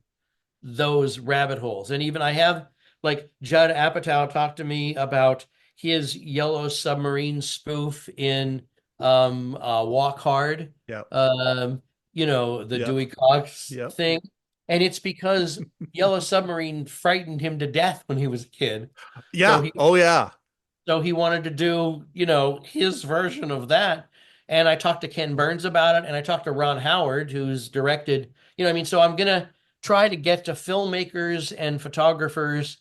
those rabbit holes. And even I have like Judd Apatow talked to me about his Yellow Submarine spoof in Walk Hard, Yep. the Yep. Dewey Cox Yep. thing. And it's because Yellow Submarine frightened him to death when he was a kid. So Yeah. Oh yeah. he wanted to do, his version of that. And I talked to Ken Burns about it, and I talked to Ron Howard, who's directed, so I'm gonna try to get to filmmakers and photographers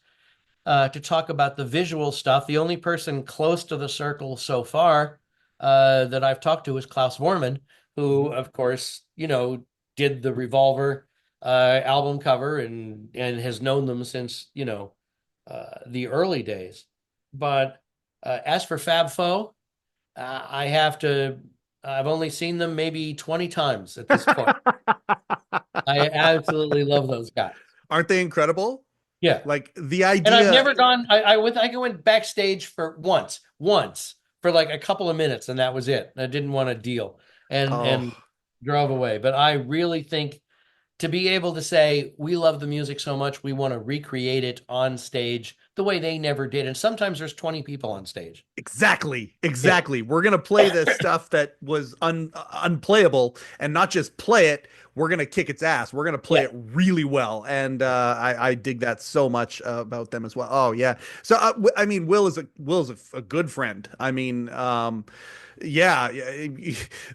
to talk about the visual stuff. The only person close to the circle so far that I've talked to is Klaus Vormann, who, Mhm. of course, did the Revolver album cover and has known them since, the early days. But as for Fab Four, I have to. I've only seen them maybe 20 times at this point. I absolutely love those guys. Aren't they incredible? Yeah. Like the And I've idea. never gone. I went backstage for once for like a couple of minutes, and that was it. I didn't want to deal Oh, and drove away. But I really think to be able to say we love the music so much, we want to recreate it on stage the way they never did. And sometimes there's 20 people on stage. exactly. Yeah. Exactly. We're gonna play this stuff that was unplayable, and not just play it. We're gonna kick its ass. We're gonna play Yeah. it really well, and I dig that so much about them as well. Oh yeah. So I mean, Will is a good friend. I mean, yeah.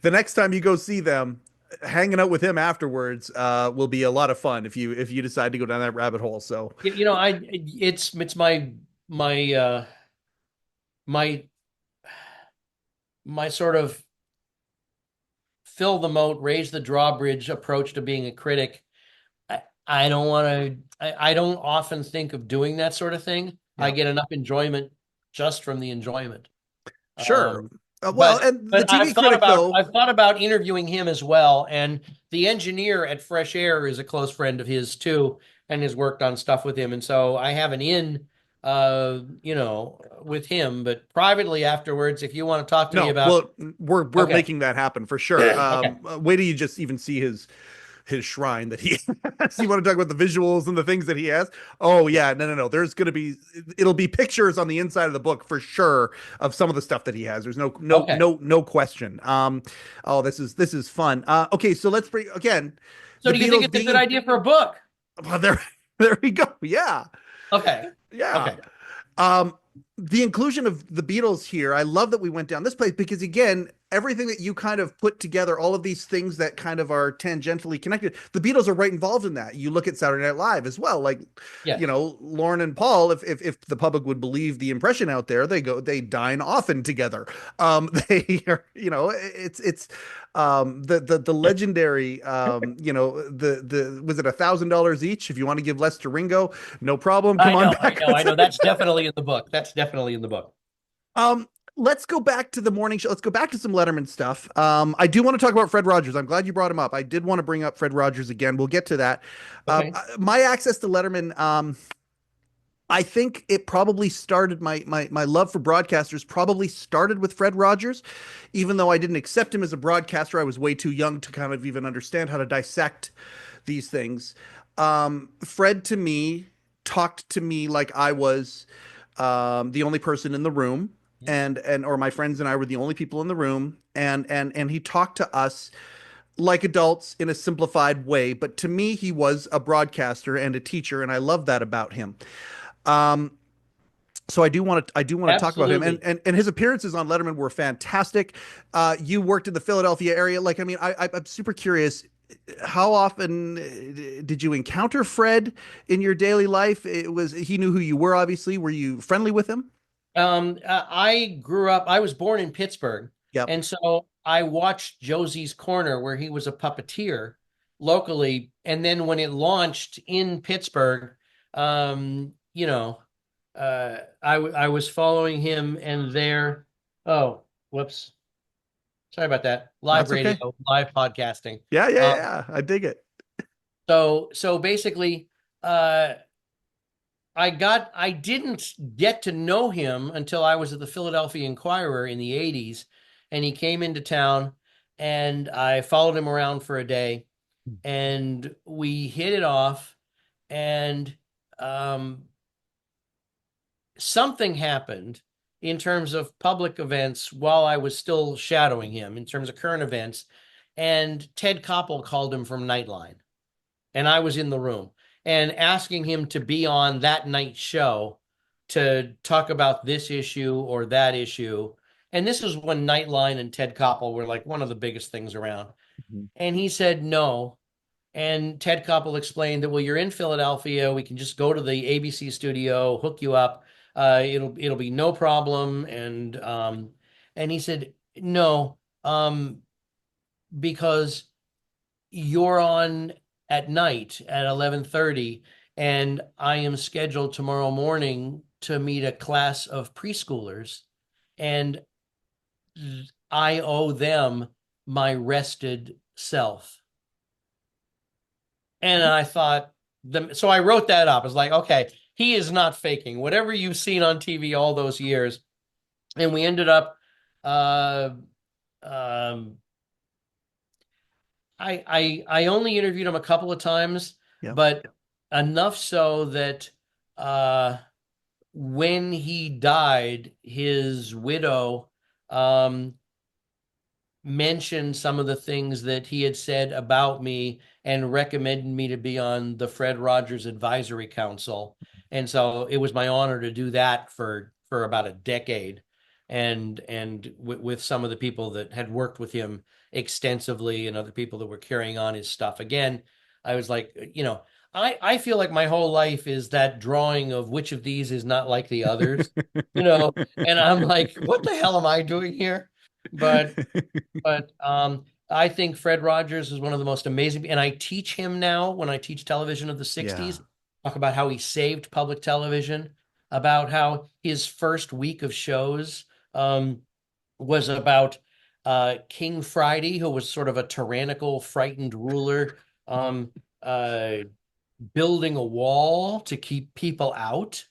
The next time you go see them, hanging out with him afterwards will be a lot of fun if you decide to go down that rabbit hole. So It's my my my sort of fill the moat, raise the drawbridge approach to being a critic. I don't want to. I don't often think of doing that sort of thing. I yeah, get enough enjoyment just from the enjoyment. sure. Um, Well, but and the TV critic though. I've thought about interviewing him as well. And the engineer at Fresh Air is a close friend of his too, and has worked on stuff with him. And so I have an in, with him. But privately afterwards, if you want to talk to me No, about, well, we're okay, making that happen for sure. okay, Wait till you just even see his shrine that he has. You want to talk about the visuals and the things that he has? Oh yeah, no. There's gonna be it'll be pictures on the inside of the book for sure of some of the stuff that he has. There's okay. no question. Oh, this is fun. Okay, so let's bring again So the do you think Beatles it's a being good idea for a book? well, there we go. Yeah, Okay, yeah. okay. Um, the inclusion of the Beatles here, I love that we went down this place because again, everything that you kind of put together, all of these things that kind of are tangentially connected, the Beatles are right involved in that. You look at Saturday Night Live as well, like Yes. Lauren and Paul. If the public would believe the impression out there, they dine often together. They are, the legendary the was it $1,000 each if you want to give less to Ringo, no problem. Come on back. I know. That's definitely in the book. That's definitely in the book. Um, let's go back to the morning show. Let's go back to some Letterman stuff. I do want to talk about Fred Rogers. I'm glad you brought him up. I did want to bring up Fred Rogers again. We'll get to that. Okay. My access to Letterman, I think it probably started my love for broadcasters probably started with Fred Rogers, even though I didn't accept him as a broadcaster. I was way too young to kind of even understand how to dissect these things. Fred to me talked to me like I was the only person in the room, and or my friends and I were the only people in the room, and he talked to us like adults in a simplified way. But to me, he was a broadcaster and a teacher, and I love that about him. Um, so I do want to talk about him, and, Absolutely. and his appearances on Letterman were fantastic. You worked in the Philadelphia area, like I mean, I'm super curious. How often did you encounter Fred in your daily life? He knew who you were, obviously. Were you friendly with him? I was born in Pittsburgh, Yep. and so I watched Josie's Corner, where he was a puppeteer locally, and then when it launched in Pittsburgh, I was following him, and there, oh, Whoops. Sorry about that. Live That's radio, okay. live podcasting. Yeah, yeah, Um, yeah. I dig it. so basically, uh, I didn't get to know him until I was at the Philadelphia Inquirer in the 80s, and he came into town, and I followed him around for a day, and we hit it off, and um, something happened in terms of public events while I was still shadowing him in terms of current events, and Ted Koppel called him from Nightline, and I was in the room and asking him to be on that night's show to talk about this issue or that issue. And this is when Nightline and Ted Koppel were like one of the biggest things around. Mhm. And he said no. And Ted Koppel explained that, well, you're in Philadelphia. We can just go to the ABC studio, hook you up. It'll be no problem. And he said no, because you're on at night at 11:30, and I am scheduled tomorrow morning to meet a class of preschoolers, and I owe them my rested self. And I thought, so I wrote that up. It's like, okay, he is not faking whatever you've seen on TV all those years. And we ended up, uh, um, I only interviewed him a couple of times, Yeah. but enough so that uh, when he died, his widow um, mentioned some of the things that he had said about me and recommended me to be on the Fred Rogers Advisory Council. And so it was my honor to do that for about a decade, and with some of the people that had worked with him extensively and other people that were carrying on his stuff. Again, I was like, I feel like my whole life is that drawing of which of these is not like the others, and I'm like, what the hell am I doing here? But I think Fred Rogers is one of the most amazing, and I teach him now when I teach television of the Yeah. 60s, talk about how he saved public television, about how his first week of shows was about King Friday, who was sort of a tyrannical, frightened ruler, um, uh, building a wall to keep people out.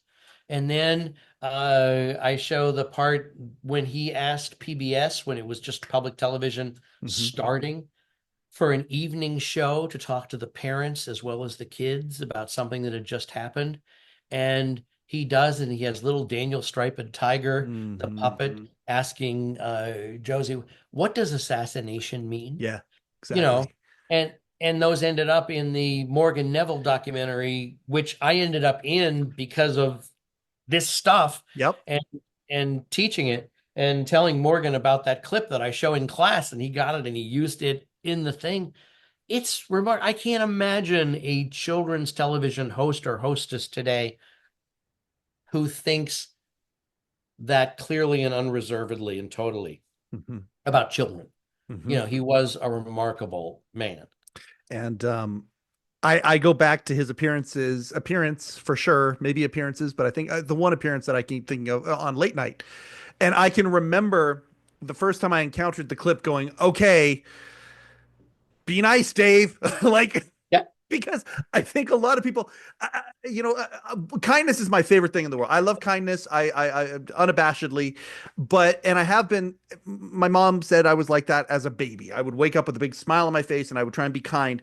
And then I show the part when he asked PBS, when it was just public television Mhm. starting, for an evening show to talk to the parents as well as the kids about something that had just happened. And he does, and he has little Daniel Striped Tiger, the Mhm. puppet, asking Josie, what does assassination mean? Yeah, You exactly. know, and those ended up in the Morgan Neville documentary, which I ended up in because of this stuff, Yep. and teaching it and telling Morgan about that clip that I show in class, and he got it and he used it in the thing. It's remarkable. I can't imagine a children's television host or hostess today who thinks that clearly and unreservedly and totally Mhm. about children. Mhm. He was a remarkable man. And I go back to his appearance for sure, maybe appearances, but I think the one appearance that I keep thinking of on late night. And I can remember the first time I encountered the clip going, okay, be nice, Dave. Like, Yeah. because I think a lot of people, kindness is my favorite thing in the world. I love kindness. I unabashedly, and I have been. My mom said I was like that as a baby. I would wake up with a big smile on my face, and I would try and be kind.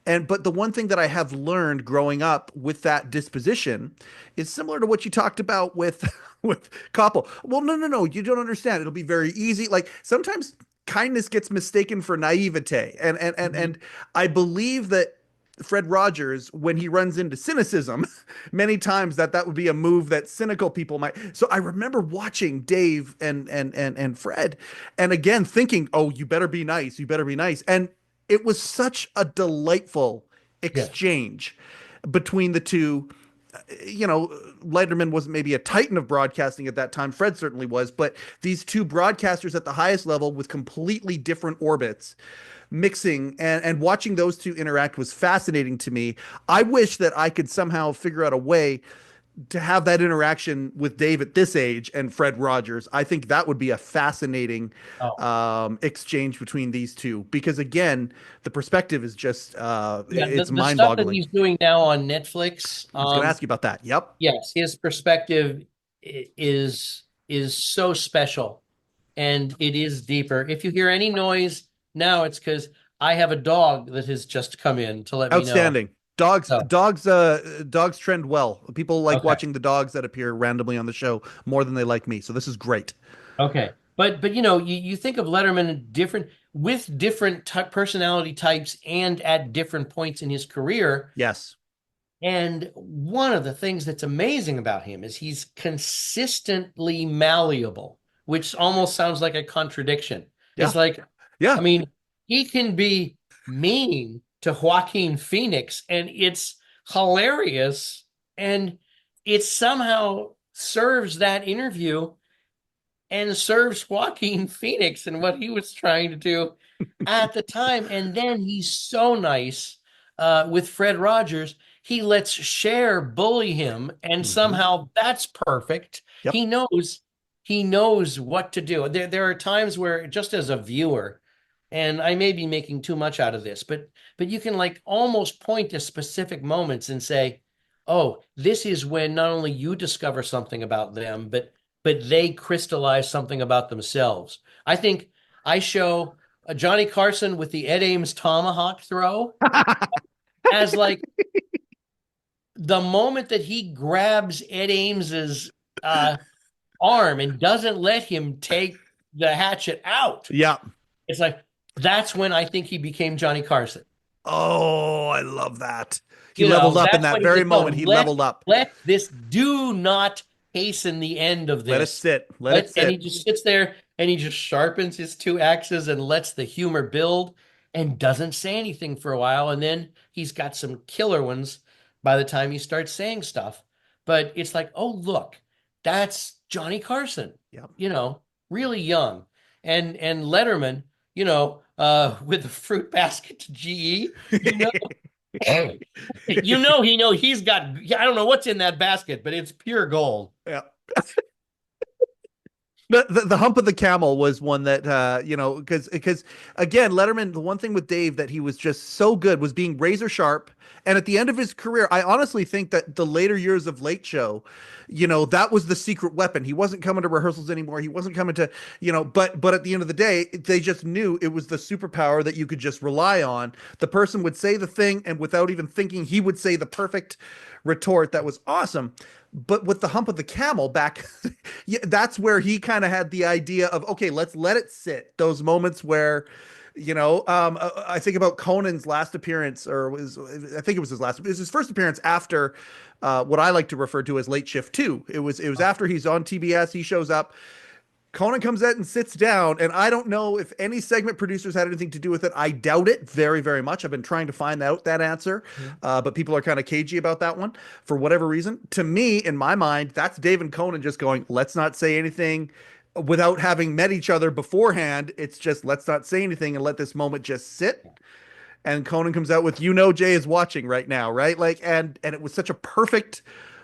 But the one thing that I have learned growing up with that disposition is similar to what you talked about with with Koppel. Well, no, no, no, you don't understand. It'll be very easy. Like sometimes kindness gets mistaken for naivete, and Mhm. I believe that Fred Rogers, when he runs into cynicism, many times that would be a move that cynical people might. So I remember watching Dave and Fred, and again thinking, "Oh, you better be nice. You better be nice." And it was such a delightful Yes. exchange between the two. Letterman was maybe a titan of broadcasting at that time. Fred certainly was, but these two broadcasters at the highest level with completely different orbits mixing and watching those two interact was fascinating to me. I wish that I could somehow figure out a way to have that interaction with Dave at this age and Fred Rogers, I think that would be a fascinating Oh, exchange between these two because again, the perspective is just yeah. it's The stuff that mind-boggling. he's doing now on Netflix, I was going to ask you about that. Yep. yes, his perspective is so special, and it is deeper. If you hear any noise now, it's because I have a dog that has just come in to let me know. Outstanding. Dogs, So, dogs, dogs trend well. People like okay. watching the dogs that appear randomly on the show more than they like me. So this is great. Okay. But you think of Letterman different with different personality types and at different points in his career. Yes. And one of the things that's amazing about him is he's consistently malleable, which almost sounds like a contradiction. Yeah. It's like, Yeah. I mean, he can be mean to Joaquin Phoenix and it's hilarious and it somehow serves that interview and serves Joaquin Phoenix and what he was trying to do at the time. And then he's so nice with Fred Rogers. He lets Cher bully him, and Hmm. somehow that's perfect. Yep. He knows what to do. There are times where just as a viewer, and I may be making too much out of this, but you can like almost point to specific moments and say, oh, this is when not only you discover something about them, but they crystallize something about themselves. I think I show Johnny Carson with the Ed Ames tomahawk throw as like the moment that he grabs Ed Ames's uh, arm and doesn't let him take the hatchet out. Yeah. It's like that's when I think he became Johnny Carson. Oh, I love that. He leveled up in That's that when he very said, moment. no, He leveled up. let this do not hasten the end of Let it this. sit. Let it And he sit. just sits there and he just sharpens his two axes and lets the humor build and doesn't say anything for a while. And then he's got some killer ones by the time he starts saying stuff. But it's like, oh, look, that's Johnny Carson, Yep. really young. And Letterman, with the fruit basket to GE, you know, he's got, I don't know what's in that basket, but it's pure gold. Yeah. The hump of the camel was one that because again Letterman, the one thing with Dave that he was just so good was being razor sharp, and at the end of his career I honestly think that the later years of Late Show, that was the secret weapon. He wasn't coming to rehearsals anymore, he wasn't coming to, but at the end of the day they just knew it was the superpower that you could just rely on. The person would say the thing and without even thinking he would say the perfect retort that was awesome. But with the hump of the camel back, yeah, that's where he kind of had the idea of, okay, let's let it sit. Those moments where, I think about Conan's last appearance, I think it was it was his first appearance after what I like to refer to as Late Shift 2. It was after he's on TBS, he shows up. Conan comes out and sits down, and I don't know if any segment producers had anything to do with it. I doubt it very, very much. I've been trying to find out that answer, but people are kind of cagey about that one for whatever reason. To me, in my mind, that's Dave and Conan just going, let's not say anything without having met each other beforehand. It's just, let's not say anything and let this moment just sit. And Conan comes out with, Jay is watching right now, right? Like, and it was such a perfect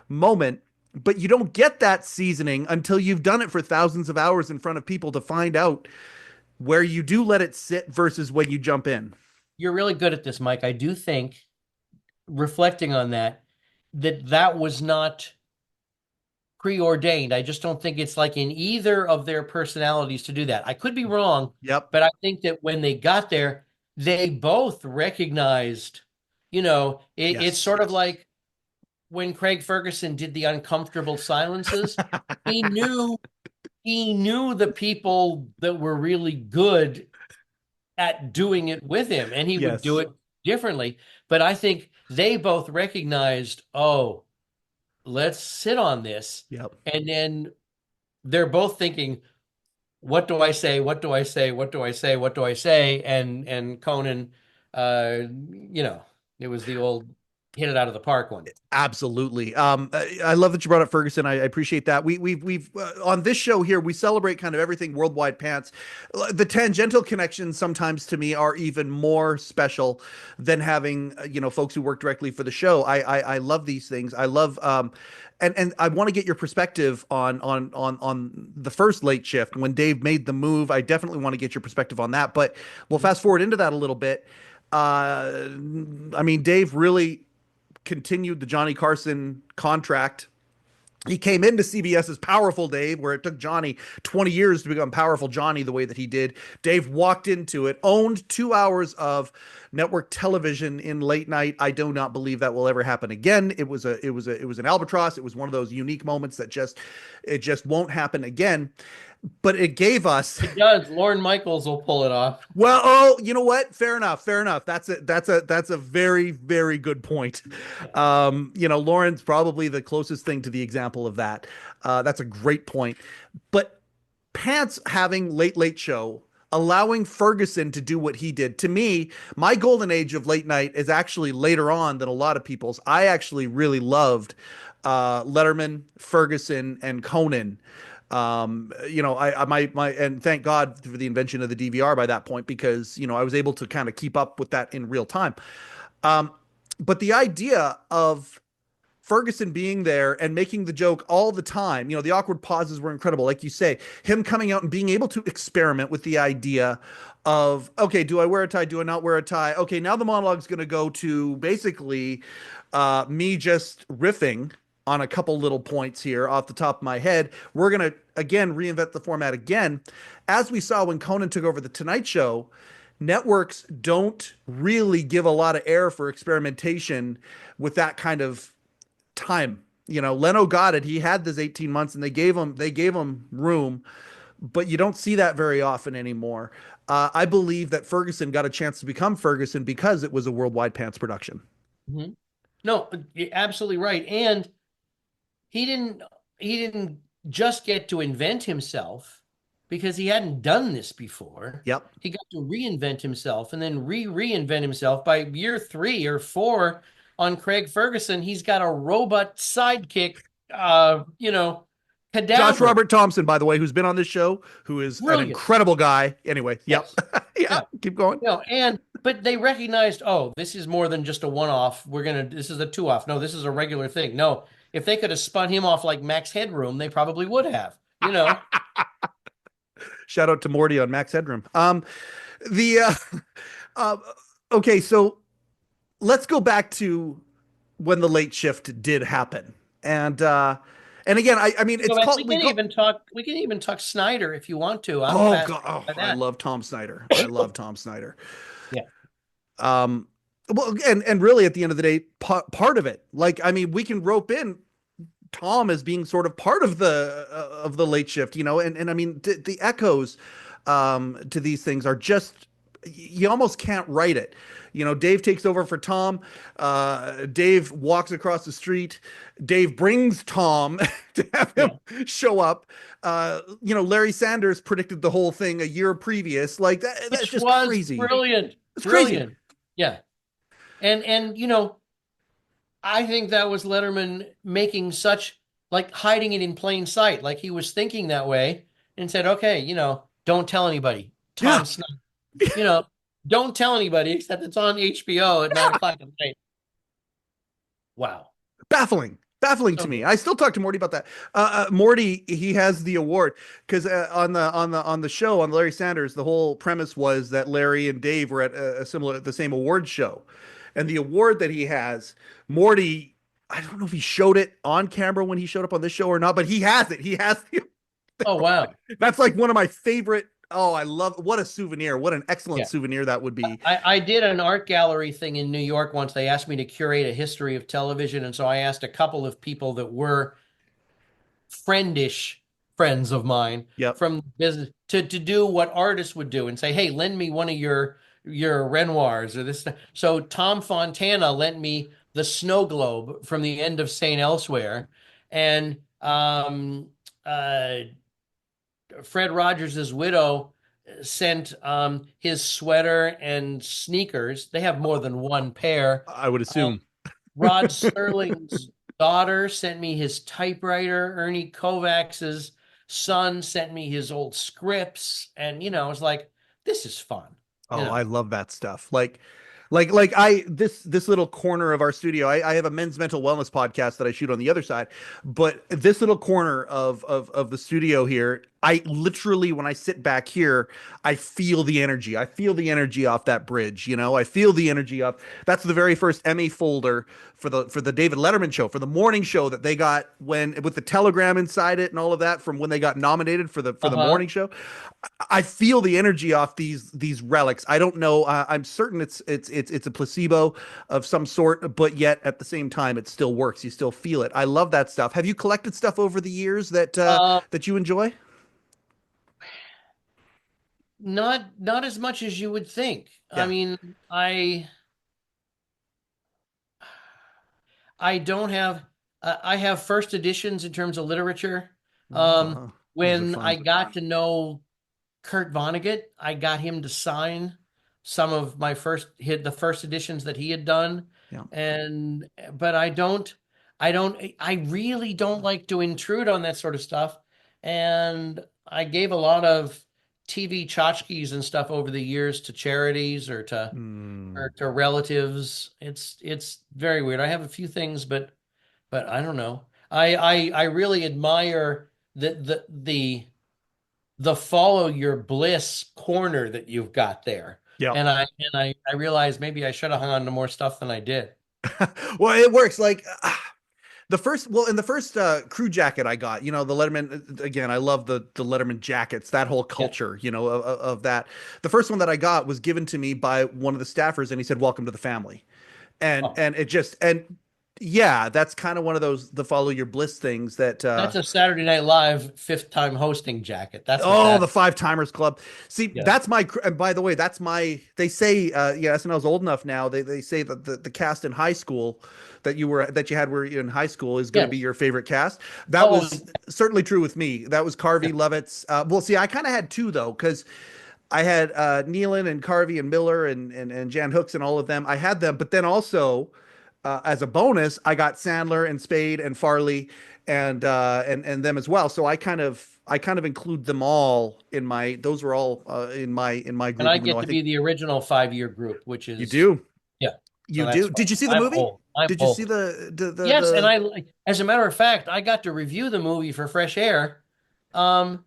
moment, but you don't get that seasoning until you've done it for thousands of hours in front of people to find out where you do let it sit versus when you jump in. You're really good at this, Mike. I do think, reflecting on that, that was not preordained. I just don't think it's like in either of their personalities to do that. I could be wrong, Yep. but I think that when they got there, they both recognized, it's Yes. sort of like when Craig Ferguson did the uncomfortable silences. He knew the people that were really good at doing it with him, and he would do Yes. it differently. But I think they both recognized, oh, let's sit on this. Yep. And then they're both thinking, what do I say? What do I say? What do I say? What do I say? And Conan, uh, it was the old hit it out of the park one. Absolutely. I love that you brought up Ferguson. I appreciate that. We've on this show here, we celebrate kind of everything worldwide pants. The tangential connections sometimes to me are even more special than having, folks who work directly for the show. I love these things. I love, and I want to get your perspective on the first late shift when Dave made the move. I definitely want to get your perspective on that, but we'll fast forward into that a little bit. I mean, Dave really continued the Johnny Carson contract. He came into CBS's Powerful Dave, where it took Johnny 20 years to become Powerful Johnny the way that he did. Dave walked into it, owned 2 hours of network television in late night. I do not believe that will ever happen again. It was an albatross. It was one of those unique moments that just won't happen again. But it gave us. It does. Lorne Michaels will pull it off. Well, oh, you know what? Fair enough. Fair enough. That's a very, very good point. Lauren's probably the closest thing to the example of that. That's a great point. But Pants having late show, allowing Ferguson to do what he did. To me, my golden age of late night is actually later on than a lot of people's. I actually really loved Letterman, Ferguson, and Conan. And thank God for the invention of the DVR by that point, because, I was able to kind of keep up with that in real time. But the idea of Ferguson being there and making the joke all the time, the awkward pauses were incredible. Like you say, him coming out and being able to experiment with the idea of, okay, do I wear a tie? Do I not wear a tie? Okay, now the monologue's going to go to basically me just riffing on a couple little points here off the top of my head. We're going to, again, reinvent the format again. As we saw when Conan took over The Tonight Show, networks don't really give a lot of air for experimentation with that kind of time. Leno got it. He had this 18 months and they gave him room, but you don't see that very often anymore. I believe that Ferguson got a chance to become Ferguson because it was a worldwide pants production. Mm-hmm. No, you're absolutely right. And he didn't just get to invent himself because he hadn't done this before. Yep. He got to reinvent himself and then reinvent himself. By year 3 or 4 on Craig Ferguson, he's got a robot sidekick, cadaver. Josh Robert Thompson, by the way, who's been on this show, who is Brilliant. An incredible guy. Anyway, yep. Yes. Yeah, keep going. But they recognized, this is more than just a one-off. This is a two-off. No, this is a regular thing. No, if they could have spun him off like Max Headroom, they probably would have, Shout out to Morty on Max Headroom. Okay, so let's go back to when the late shift did happen. And again, I mean, it's called. We can even talk Snyder if you want to. I love Tom Snyder. I love Tom Snyder. Yeah. Well, and really, at the end of the day, part of it, like, I mean, we can rope in Tom as being sort of part of the late shift, and I mean, the echoes to these things are just, you almost can't write it. Dave takes over for Tom. Dave walks across the street. Dave brings Tom to have him show up. Larry Sanders predicted the whole thing a year previous. Like that's just crazy. Brilliant. It's brilliant. Crazy. Yeah. And I think that was Letterman making such, like, hiding it in plain sight. Like, he was thinking that way and said, okay, don't tell anybody. Tom Snyder, don't tell anybody except it's on HBO at 9 o'clock at night. Wow. Baffling to me. I still talk to Morty about that. Morty, he has the award because on the show on Larry Sanders, the whole premise was that Larry and Dave were at the same award show, and the award that he has, Morty, I don't know if he showed it on camera when he showed up on this show or not, but he has it. He has the. Oh wow, that's like one of my favorite. Oh, I love, what a souvenir. What an excellent souvenir that would be. I did an art gallery thing in New York once. They asked me to curate a history of television. And so I asked a couple of people that were friends of mine from business to do what artists would do and say, hey, lend me one of your Renoirs or this. So Tom Fontana lent me the snow globe from the end of St. Elsewhere. And Fred Rogers' widow sent his sweater and sneakers. They have more than one pair. I would assume. Rod Serling's daughter sent me his typewriter. Ernie Kovacs's son sent me his old scripts. And, I was like, this is fun. Oh, I love that stuff. Like I this little corner of our studio. I have a men's mental wellness podcast that I shoot on the other side, but this little corner of the studio here, I literally when I sit back here, I feel the energy. I feel the energy off that bridge. I feel the energy off. That's the very first Emmy folder for the David Letterman show, for the morning show that they got when with the telegram inside it and all of that from when they got nominated for the Uh-huh. morning show. I feel the energy off these relics. I don't know. I'm certain it's a placebo of some sort, but yet at the same time, it still works. You still feel it. I love that stuff. Have you collected stuff over the years Uh, that you enjoy? not as much as you would think. I Yeah. mean, I don't have I have first editions in terms of literature. Oh, those are When I fun. got to know Kurt Vonnegut, I got him to sign some of my the first editions that he had done. Yeah. And but I really don't like to intrude on that sort of stuff. And I gave a lot of TV tchotchkes and stuff over the years to charities Mm. or to relatives. It's very weird. I have a few things, but I don't know. I really admire the follow your bliss corner that you've got there. Yeah. And I realized maybe I should have hung on to more stuff than I did. Well, it works. Like in the first crew jacket I got, the Letterman again, I love the Letterman jackets, that whole Yeah. culture, of that. The first one that I got was given to me by one of the staffers and he said, "Welcome to the family." And Oh, and it just and yeah, that's kind of one of those the follow your bliss things that that's a Saturday Night Live fifth time hosting jacket. That's what oh, that. the Five Timers Club. See, Yeah. that's my. And by the way, that's my. They say, yeah, SNL's old enough now. They say that the cast in high school that you had were in high school is going to be Yes. your favorite cast. That Oh, was certainly true with me. That was yeah. Carvey, Lovitz. Well, see, I kind of had two though, because I had Nealon and Carvey and Miller and Jan Hooks and all of them. I had them, but then also as a bonus, I got Sandler and Spade and Farley and them as well. So I kind of include them all in my. Those were all in my And group. I Even though get I to think be the original 5 year group, which you is, do, yeah. So you that's do. fun. Did you see the I'm movie? old. I'm Did you see old. Yes, and the as a matter of fact, I got to review the movie for Fresh Air. Um,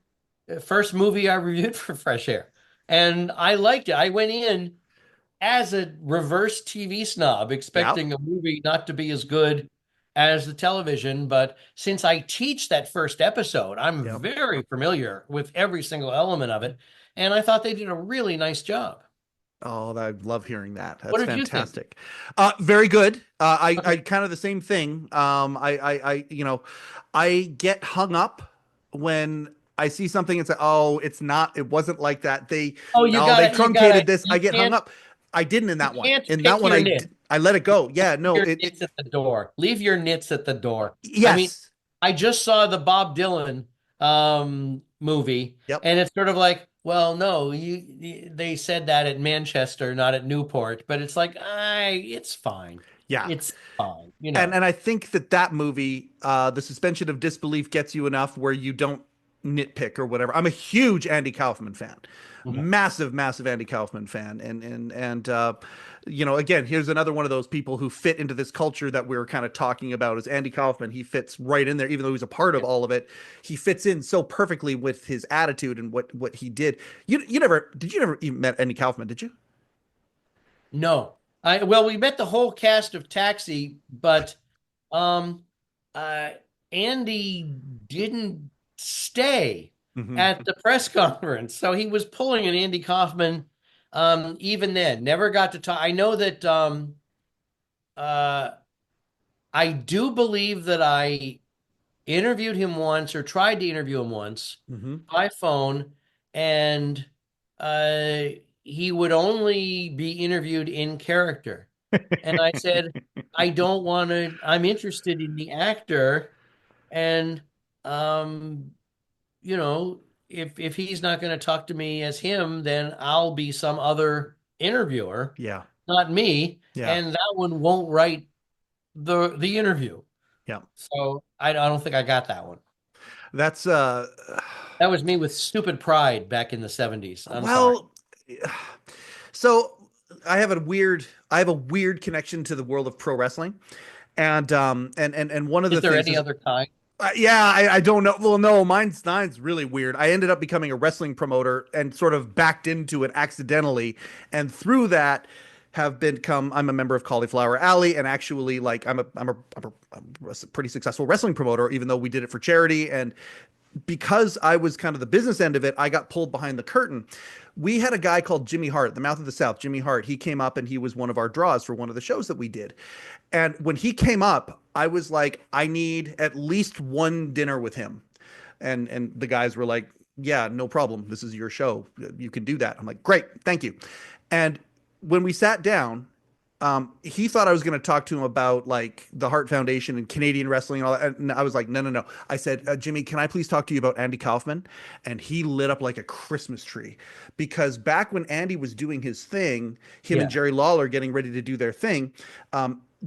First movie I reviewed for Fresh Air, and I liked it. I went in as a reverse TV snob, Yeah, expecting a movie not to be as good as the television. But since I teach that first episode, I'm yeah. very familiar with every single element of it, and I thought they did a really nice job. Oh, I love hearing that. What That's did you think? fantastic. Very good. I Okay. kind of the same thing. I get hung up when I see something and say, "Oh, it's not. It wasn't like that." Oh, They truncated this. I you get hung can't, up. I didn't in you that one. can't In that pick one, your nit. I let it go. Yeah, no, Your it nits at the door. Leave your nits at the door. I mean, yes, I just saw the Bob Dylan movie, yep, and it's sort of like, well, no, they said that at Manchester, not at Newport, but it's like, it's fine. yeah. It's fine, And I think that movie, the suspension of disbelief gets you enough where you don't nitpick or whatever. I'm a huge Andy Kaufman fan, Mhm. massive, massive Andy Kaufman fan, and again, here's another one of those people who fit into this culture that we were kind of talking about. Is Andy Kaufman? He fits right in there, even though he's a part of Yeah. all of it. He fits in so perfectly with his attitude and what he did. You never even met Andy Kaufman, did you? No, well, we met the whole cast of Taxi, but um, uh, Andy didn't stay Hmm. at the press conference, so he was pulling an Andy Kaufman. Even then, never got to talk. I know that uh, I do believe that I interviewed him once or tried to interview him once Hmm. by phone, and uh, he would only be interviewed in character. And I said, I don't want to, I'm interested in the actor. And, um, you know, if he's not going to talk to me as him, then I'll be some other interviewer, Yeah, not me. yeah. And that one won't write the interview. Yeah. So I don't think I got that one. That's That was me with stupid pride back in the 70s. I'm sorry. well, so I have a weird connection to the world of pro wrestling. And one of Is the there things any is other kind? yeah, I don't know. Well, no, mine's really weird. I ended up becoming a wrestling promoter and sort of backed into it accidentally, and through that have become I'm a member of Cauliflower Alley, and actually like I'm a pretty successful wrestling promoter, even though we did it for charity. And because I was kind of the business end of it, I got pulled behind the curtain. We had a guy called Jimmy Hart, the Mouth of the South, Jimmy Hart. He came up and he was one of our draws for one of the shows that we did. And when he came up, I was like, I need at least one dinner with him. And the guys were like, yeah, no problem. This is your show. You can do that. I'm like, great, thank you. And when we sat down, he thought I was going to talk to him about like the Hart Foundation and Canadian wrestling and all that. And I was like, no, no, no. I said, Jimmy, can I please talk to you about Andy Kaufman? And he lit up like a Christmas tree because back when Andy was doing his thing, him and Yeah. Jerry Lawler getting ready to do their thing,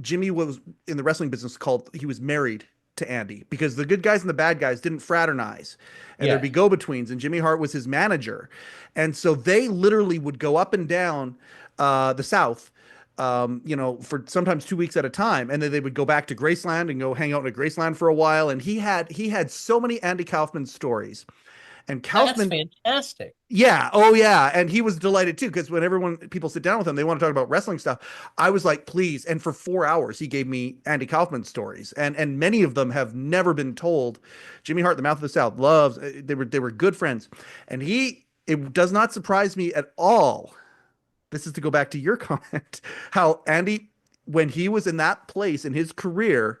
Jimmy was in the wrestling business he was married to Andy because the good guys and the bad guys didn't fraternize and there'd Yeah. be go-betweens and Jimmy Hart was his manager. And so they literally would go up and down the South for sometimes 2 weeks at a time. And then they would go back to Graceland and go hang out in Graceland for a while. And he had so many Andy Kaufman stories. And That's Kaufman, fantastic. yeah, oh yeah. And he was delighted too, because when people sit down with him, they want to talk about wrestling stuff. I was like, please. And for 4 hours, he gave me Andy Kaufman stories. And many of them have never been told. Jimmy Hart, the Mouth of the South, loves they were good friends. And it does not surprise me at all, this is to go back to your comment, how Andy, when he was in that place in his career,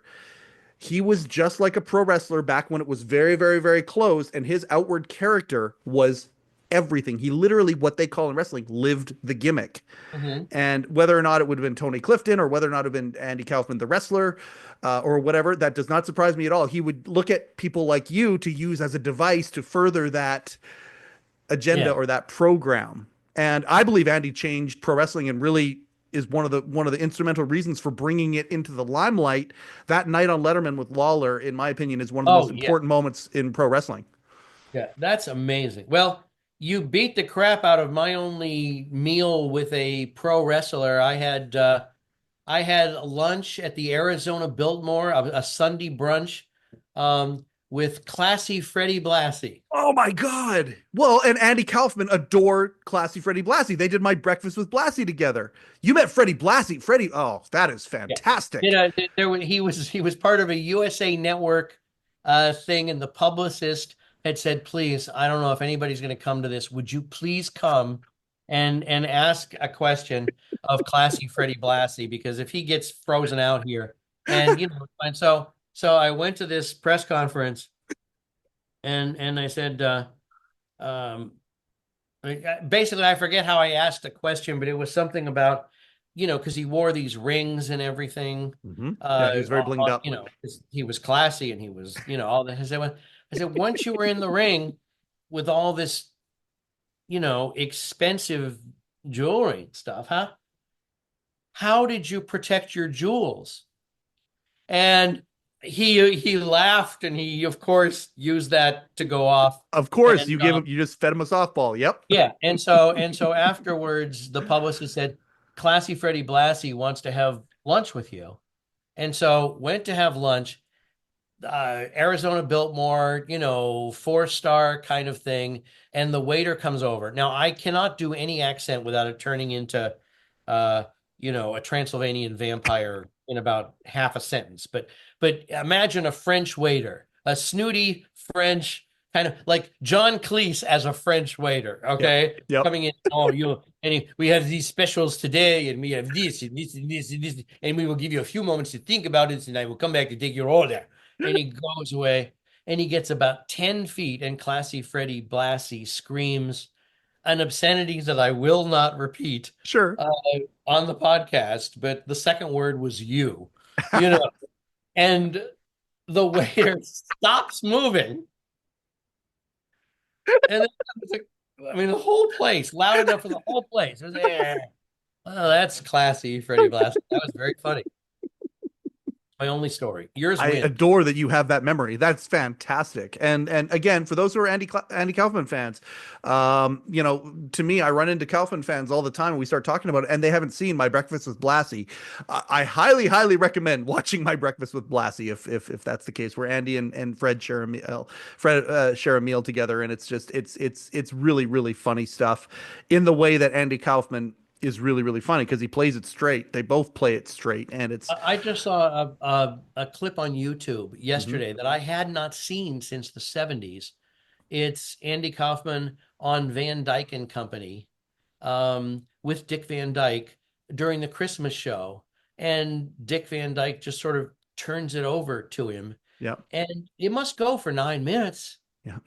he was just like a pro wrestler back when it was very, very, very close, and his outward character was everything. He literally, what they call in wrestling, lived the gimmick. Hmm. And whether or not it would have been Tony Clifton or whether or not it would have been Andy Kaufman, the wrestler, or whatever, that does not surprise me at all. He would look at people like you to use as a device to further that agenda Yeah. or that program. And I believe Andy changed pro wrestling and really is one of the instrumental reasons for bringing it into the limelight. That night on Letterman with Lawler, in my opinion, is one of the most Oh, yeah. important moments in pro wrestling. Yeah. That's amazing. Well, you beat the crap out of my only meal with a pro wrestler. I had lunch at the Arizona Biltmore, a Sunday brunch, with classy Freddie Blassie. Oh my God. Well, and Andy Kaufman adored Classy Freddie Blassie. They did my breakfast with Blassie together. You met Freddie Blassie. Freddie, oh, that is Yeah. fantastic. He was part of a USA Network thing, and the publicist had said, "Please, I don't know if anybody's going to come to this. Would you please come and ask a question of classy Freddie Blassie, because if he gets frozen out here." And I went to this press conference, and I said, um, basically, I forget how I asked the question, but it was something about, because he wore these rings and everything. Yeah, he was very blinged up. 'Cause he was classy and he was, all that. I said, once you were in the ring with all this, expensive jewelry and stuff, how did you protect your jewels? And he laughed, and he, of course, used that to go off. Of course, And you just fed him a softball. Yep. yeah, and so afterwards, the publicist said, "Classy Freddie Blassie wants to have lunch with you," and so went to have lunch. Arizona Biltmore, 4-star kind of thing, and the waiter comes over. Now, I cannot do any accent without it turning into, a Transylvanian vampire in about half a sentence. But imagine a French waiter, a snooty French, kind of like John Cleese as a French waiter, Yep. okay? Yep. Coming in, we have these specials today, and we have this and this and this and this, and we will give you a few moments to think about it, and I will come back to take your order. And he goes away, and he gets about 10 feet, and classy Freddie Blassie screams an obscenity that I will not repeat Sure. on the podcast, but the second word was you know, and the waiter stops moving. And the whole place, loud enough for the whole place. It was, oh, that's classy, Freddie Blassie. That was very funny. My only story. Yours I wins. adore that you have that memory. That's fantastic. And again, for those who are Andy Kaufman fans, to me, I run into Kaufman fans all the time, and we start talking about it, and they haven't seen My Breakfast with Blassie. I highly, highly recommend watching My Breakfast with Blassie if that's the case, where Andy and Fred share a meal, share a meal together, and it's really, really funny stuff in the way that Andy Kaufman is really, really funny because he plays it straight. They both play it straight, and it's I just saw a clip on YouTube Mhm. yesterday that I had not seen since the 70s. It's Andy Kaufman on Van Dyke and Company, with Dick Van Dyke during the Christmas show. And Dick Van Dyke just sort of turns it over to him. Yeah, And it must go for 9 minutes. yeah.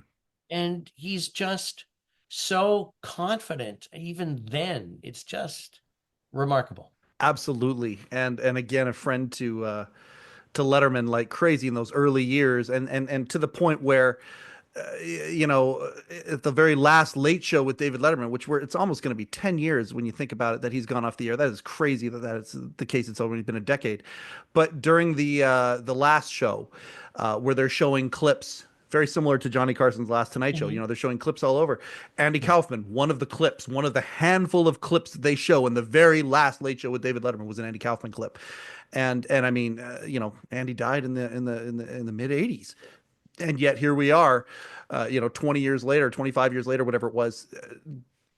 And he's just so confident. Even then, it's just remarkable. Absolutely. And again, a friend to Letterman like crazy in those early years, and to the point where at the very last Late Show with David Letterman, which it's almost going to be 10 years when you think about it that he's gone off the air. That is crazy that is the case. It's already been a decade. But during the last show, where they're showing clips very similar to Johnny Carson's last Tonight Show. Mhm. They're showing clips all over. Andy Kaufman, one of the handful of clips that they show in the very last Late Show with David Letterman was an Andy Kaufman clip. And I mean, Andy died in the mid 80s. And yet here we are, 20 years later, 25 years later, whatever it was,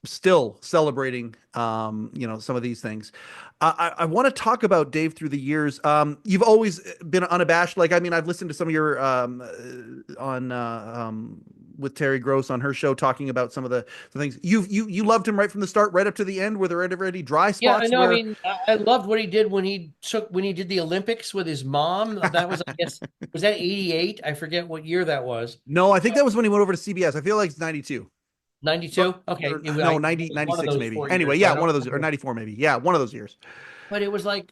still celebrating, some of these things. I want to talk about Dave through the years. You've always been unabashed. Like, I mean, I've listened to some of your on with Terry Gross on her show talking about some of the things. You loved him right from the start, right up to the end. Were there ever any dry Yeah, I spots know. I where? mean, I loved what he did when he did the Olympics with his mom. That was, I guess, was that 88? I forget what year that was. No, I think that was when he went over to CBS. I feel like it's 92. But 92? Okay. or, no, It 90, was one of 96 those maybe. 4 years, Anyway, but yeah, I one don't of those, or remember. 94 maybe. Yeah, one of those years. But it was like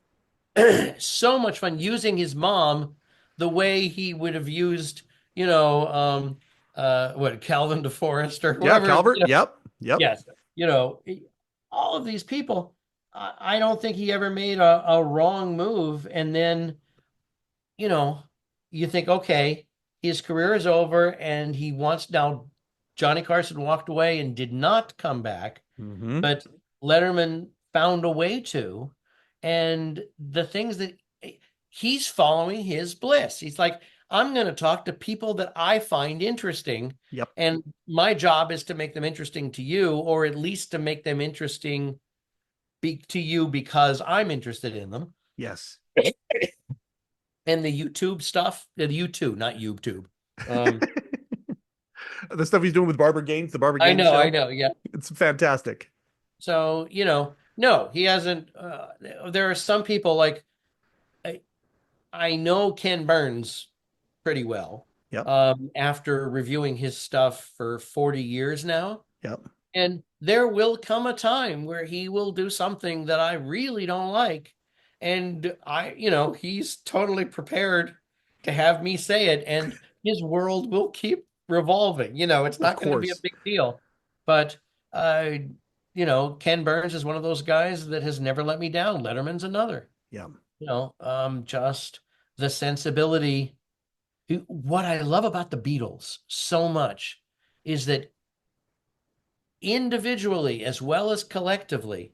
so much fun using his mom the way he would have used, what, Calvin DeForest or Yeah, whoever, Calvert. Yep. Yep. yes, you know, all of these people. I don't think he ever made a wrong move. And then, you know, you think, okay, his career is over and he wants now. Johnny Carson walked away and did not come back, Hmm. but Letterman found a way to. And the things that he's following his bliss. He's like, I'm going to talk to people that I find interesting. Yep. And my job is to make them interesting to you, or at least to make them interesting to you because I'm interested in them. Yes. And the YouTube stuff, the YouTube, not YouTube. Um, The stuff he's doing with Barbara Gaines, the Barbara Gaines I show. know, yeah. It's fantastic. So, no, he hasn't. There are some people like I know Ken Burns pretty well, Yep. after reviewing his stuff for 40 years now. Yep. And there will come a time where he will do something that I really don't like. And he's totally prepared to have me say it, and his world will keep revolving. It's Of not going to be a course. big deal. But, Ken Burns is one of those guys that has never let me down. Letterman's another, Yeah. just the sensibility. What I love about the Beatles so much is that individually as well as collectively,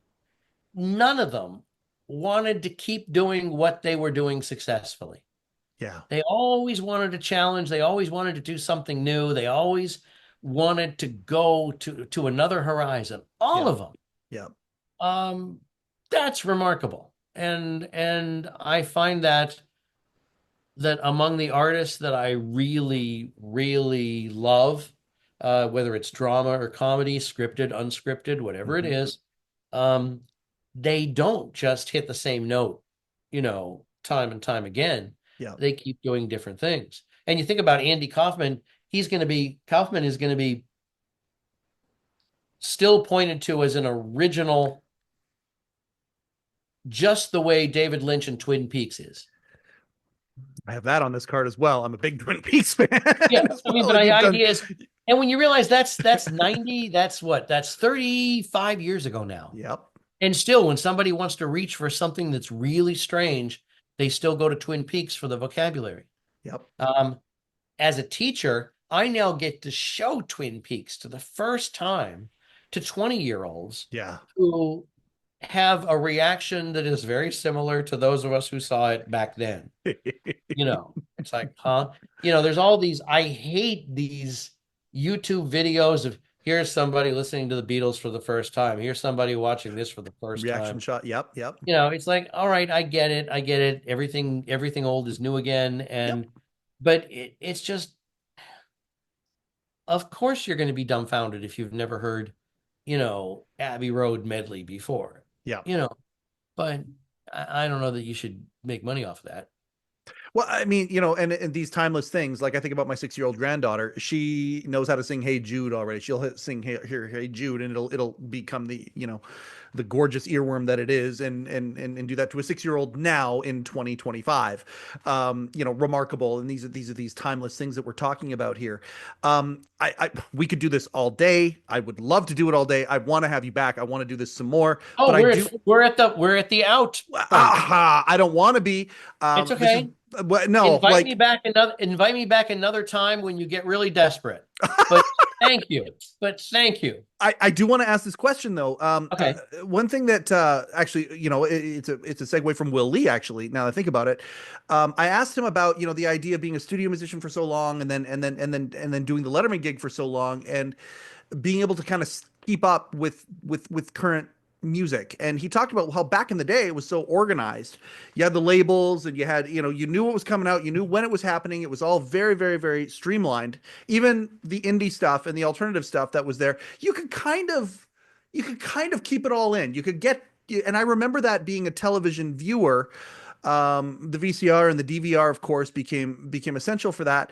none of them wanted to keep doing what they were doing successfully. Yeah. They always wanted to challenge. They always wanted to do something new. They always wanted to go to another horizon. All Yeah. of them. Yeah. That's remarkable. And I find that among the artists that I really, really love, whether it's drama or comedy, scripted, unscripted, whatever it Mhm. is, um, they don't just hit the same note, time and time again. Yeah. They keep doing different things. And you think about Andy Kaufman, Kaufman is going to be still pointed to as an original, just the way David Lynch and Twin Peaks is. I have that on this card as well. I'm a big Twin Peaks fan. Yeah, as I mean, well, but and the you've done. idea is, and when you realize that's 90, that's 35 years ago now. Yep. And still, when somebody wants to reach for something that's really strange, they still go to Twin Peaks for the vocabulary. Yep. As a teacher, I now get to show Twin Peaks to the first time to 20-year-olds Yeah. who have a reaction that is very similar to those of us who saw it back then. It's like, huh? There's all these, I hate these YouTube videos of here's somebody listening to the Beatles for the first time. Here's somebody watching this for the first Reaction time. shot. Yep. Yep. It's like, all right, I get it. Everything old is new again. But it's just, of course you're going to be dumbfounded if you've never heard, Abbey Road medley before. Yeah. But I don't know that you should make money off of that. Well, I mean, and these timeless things, like I think about my 6-year-old granddaughter, she knows how to sing "Hey Jude" already. She'll sing "Hey Jude," and it'll become the gorgeous earworm that it is, and do that to a 6-year-old now in 2025. Remarkable. And these are these timeless things that we're talking about here. We could do this all day. I would love to do it all day. I want to have you back. I want to do this some more. Oh, but we're at the out. I don't want to be. It's okay. No, invite me back another time when you get really desperate. But thank you. I do want to ask this question though. Okay. One thing that actually, it's a segue from Will Lee. Actually, now that I think about it, I asked him about the idea of being a studio musician for so long, and then doing the Letterman gig for so long, and being able to kind of keep up with current music. And he talked about how back in the day it was so organized. You had the labels, and you had you knew what was coming out, you knew when it was happening. It was all very, very, very streamlined. Even the indie stuff and the alternative stuff that was there, you could kind of keep it all in. You could get, and I remember that being a television viewer, the VCR and the DVR of course became essential for that.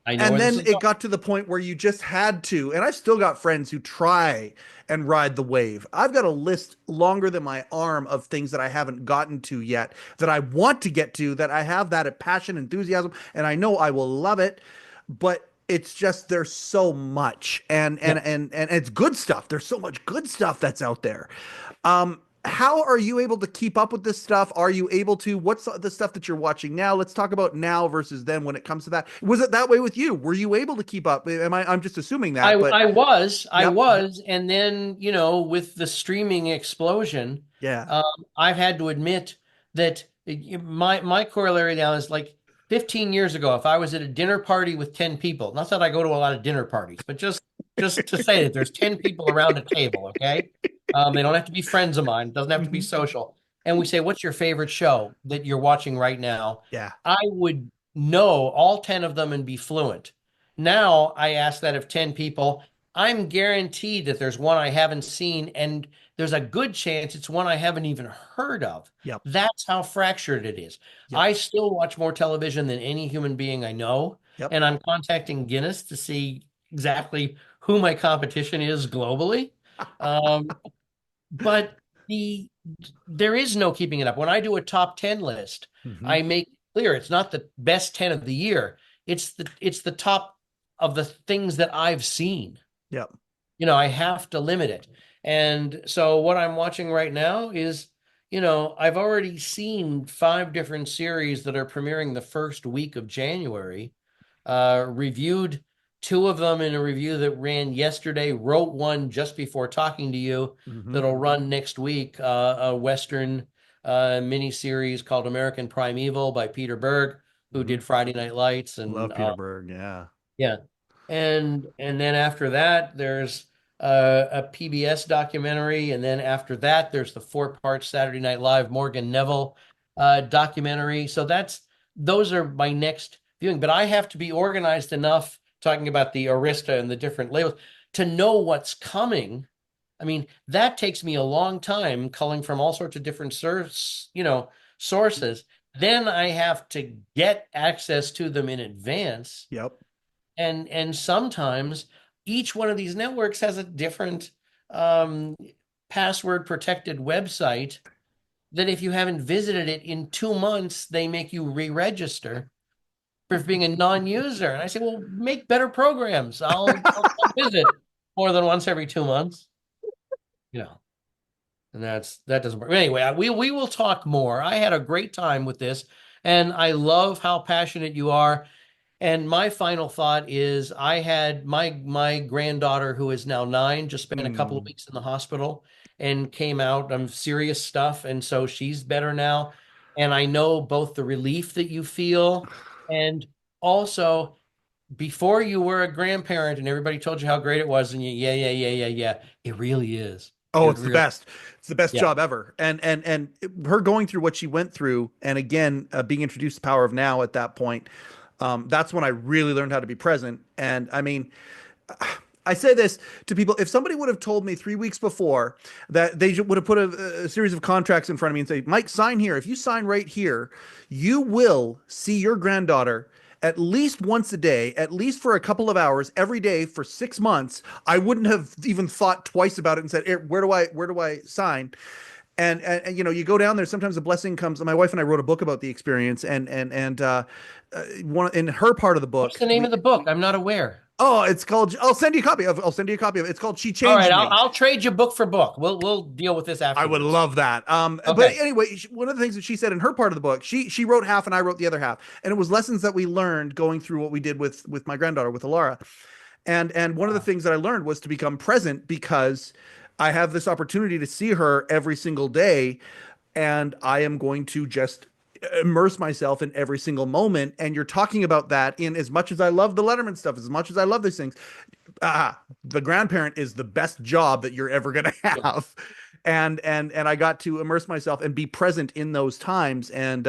And then it got to the point where you just had to, and I've still got friends who try and ride the wave. I've got a list longer than my arm of things that I haven't gotten to yet, that I want to get to, that I have that passion, enthusiasm, and I know I will love it, but it's just, there's so much, and it's good stuff. There's so much good stuff that's out there. How are you able to keep up with this stuff? Are you able to, what's the stuff that you're watching now? Let's talk about now versus then when it comes to that. Was it that way with you? Were you able to keep up? I'm just assuming that. I was. And then, with the streaming explosion, I've had to admit that my corollary now is like 15 years ago, if I was at a dinner party with 10 people, not that I go to a lot of dinner parties, but just to say that there's 10 people around a table, okay? They don't have to be friends of mine. It doesn't have to be social. And we say, what's your favorite show that you're watching right now? Yeah. I would know all 10 of them and be fluent. Now I ask that of 10 people. I'm guaranteed that there's one I haven't seen, and there's a good chance it's one I haven't even heard of. Yep. That's how fractured it is. Yep. I still watch more television than any human being I know. Yep. And I'm contacting Guinness to see exactly who my competition is globally. But there is no keeping it up. When I do a top 10 list, I make clear it's not the best 10 of the year. It's the top of the things that I've seen. Yep. I have to limit it. And so what I'm watching right now is, I've already seen 5 different series that are premiering the first week of January, reviewed 2 of them in a review that ran yesterday, wrote one just before talking to you that'll run next week, a Western miniseries called American Primeval by Peter Berg, who did Friday Night Lights. And love Peter Berg, yeah. Yeah. And then after that, there's a PBS documentary. And then after that, there's the 4-part Saturday Night Live Morgan Neville documentary. So those are my next viewing. But I have to be organized enough, talking about the Arista and the different labels, to know what's coming. I mean, that takes me a long time, culling from all sorts of different sources. Then I have to get access to them in advance. Yep. And sometimes each one of these networks has a different password protected website that if you haven't visited it in 2 months, they make you re-register for being a non-user. And I say, well, make better programs. I'll visit more than once every 2 months. And that doesn't work. Anyway, we will talk more. I had a great time with this, and I love how passionate you are. And my final thought is I had my granddaughter, who is now 9, just spent a couple of Mm. weeks in the hospital and came out on serious stuff. And so she's better now. And I know both the relief that you feel and also before you were a grandparent and everybody told you how great it was, and yeah. It really is. Oh, It it's the really, best. It's the best yeah. job ever. And her going through what she went through, and again, being introduced to Power of Now at that point, that's when I really learned how to be present. And I mean, I say this to people: if somebody would have told me 3 weeks before that they would have put a series of contracts in front of me and say, "Mike, sign here. If you sign right here, you will see your granddaughter at least once a day, at least for a couple of hours every day for 6 months," I wouldn't have even thought twice about it and said, where do I sign?" And you know, you go down there. Sometimes a blessing comes. My wife and I wrote a book about the experience, and one in her part of the What's book, the name of the book? I'm not aware. oh, it's called. I'll send you a copy of. I'll send you a copy of. It's called "She All right, Changed I'll Me." I'll trade you book for book. We'll deal with this I would afterwards. love that. But Okay. anyway, one of the things that she said in her part of the book, she wrote half and I wrote the other half, and it was lessons that we learned going through what we did with my granddaughter, with Alara. And one of the things that I learned was to become present, because I have this opportunity to see her every single day, and I am going to just immerse myself in every single moment. And you're talking about that in, as much as I love the Letterman stuff, as much as I love these things, the grandparent is the best job that you're ever going to have. And I got to immerse myself and be present in those times. And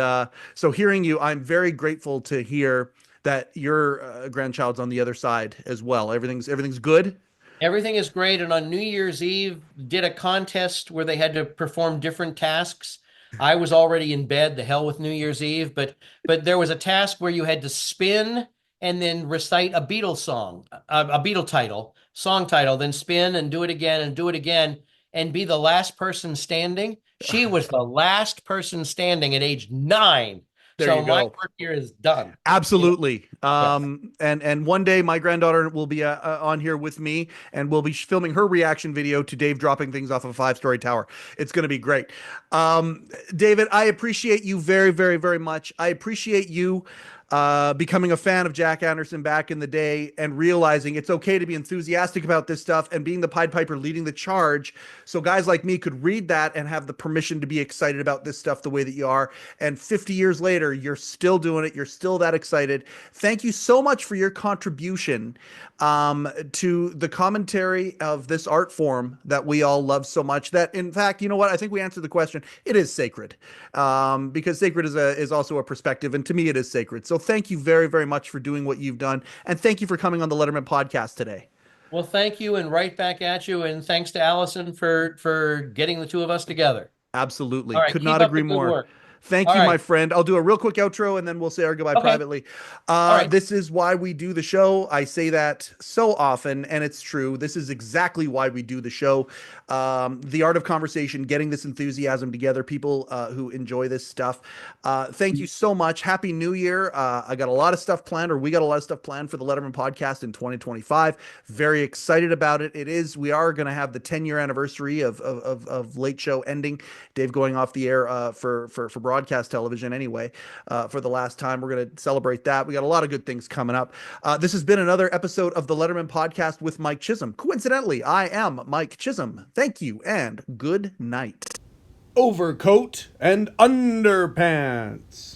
so hearing you, I'm very grateful to hear that your grandchild's on the other side as well. Everything's good. Everything is great. And on New Year's Eve, did a contest where they had to perform different tasks. I was already in bed, the hell with New Year's Eve, but there was a task where you had to spin and then recite a Beatles song, a Beatle title, song title, then spin and do it again and do it again and be the last person standing. She was the last person standing at age 9. There you So my go. work here is done. You know, Absolutely. yeah. And one day my granddaughter will be on here with me, and we'll be filming her reaction video to Dave dropping things off a 5-story tower. It's going to be great. David, I appreciate you very, very, very much. I appreciate you becoming a fan of Jack Anderson back in the day and realizing it's okay to be enthusiastic about this stuff and being the Pied Piper leading the charge. So guys like me could read that and have the permission to be excited about this stuff the way that you are. And 50 years later, you're still doing it. You're still that excited. Thank you so much for your contribution to the commentary of this art form that we all love so much. That, in fact, you know what? I think we answered the question. It is sacred, because sacred is also a perspective, and to me, it is sacred. So thank you very, very much for doing what you've done, and thank you for coming on the Letterman podcast today. Well, thank you, and right back at you. And thanks to Allison for getting the two of us together. Absolutely. All right, Could keep not up the agree good more. work. Thank All you, my right. friend. I'll do a real quick outro and then we'll say our goodbye Okay. privately. All right. This is why we do the show. I say that so often, and it's true. This is exactly why we do the show. The art of conversation, getting this enthusiasm together, people who enjoy this stuff. Thank you so much. Happy New Year. I got a lot of stuff planned, or we got a lot of stuff planned for the Letterman podcast in 2025. Very excited about it. We are going to have the 10-year anniversary of Late Show ending. Dave going off the air for broadcast television anyway, for the last time. We're going to celebrate that. We got a lot of good things coming up. This has been another episode of the Letterman podcast with Mike Chisholm. Coincidentally, I am Mike Chisholm. Thank you and good night. Overcoat and underpants.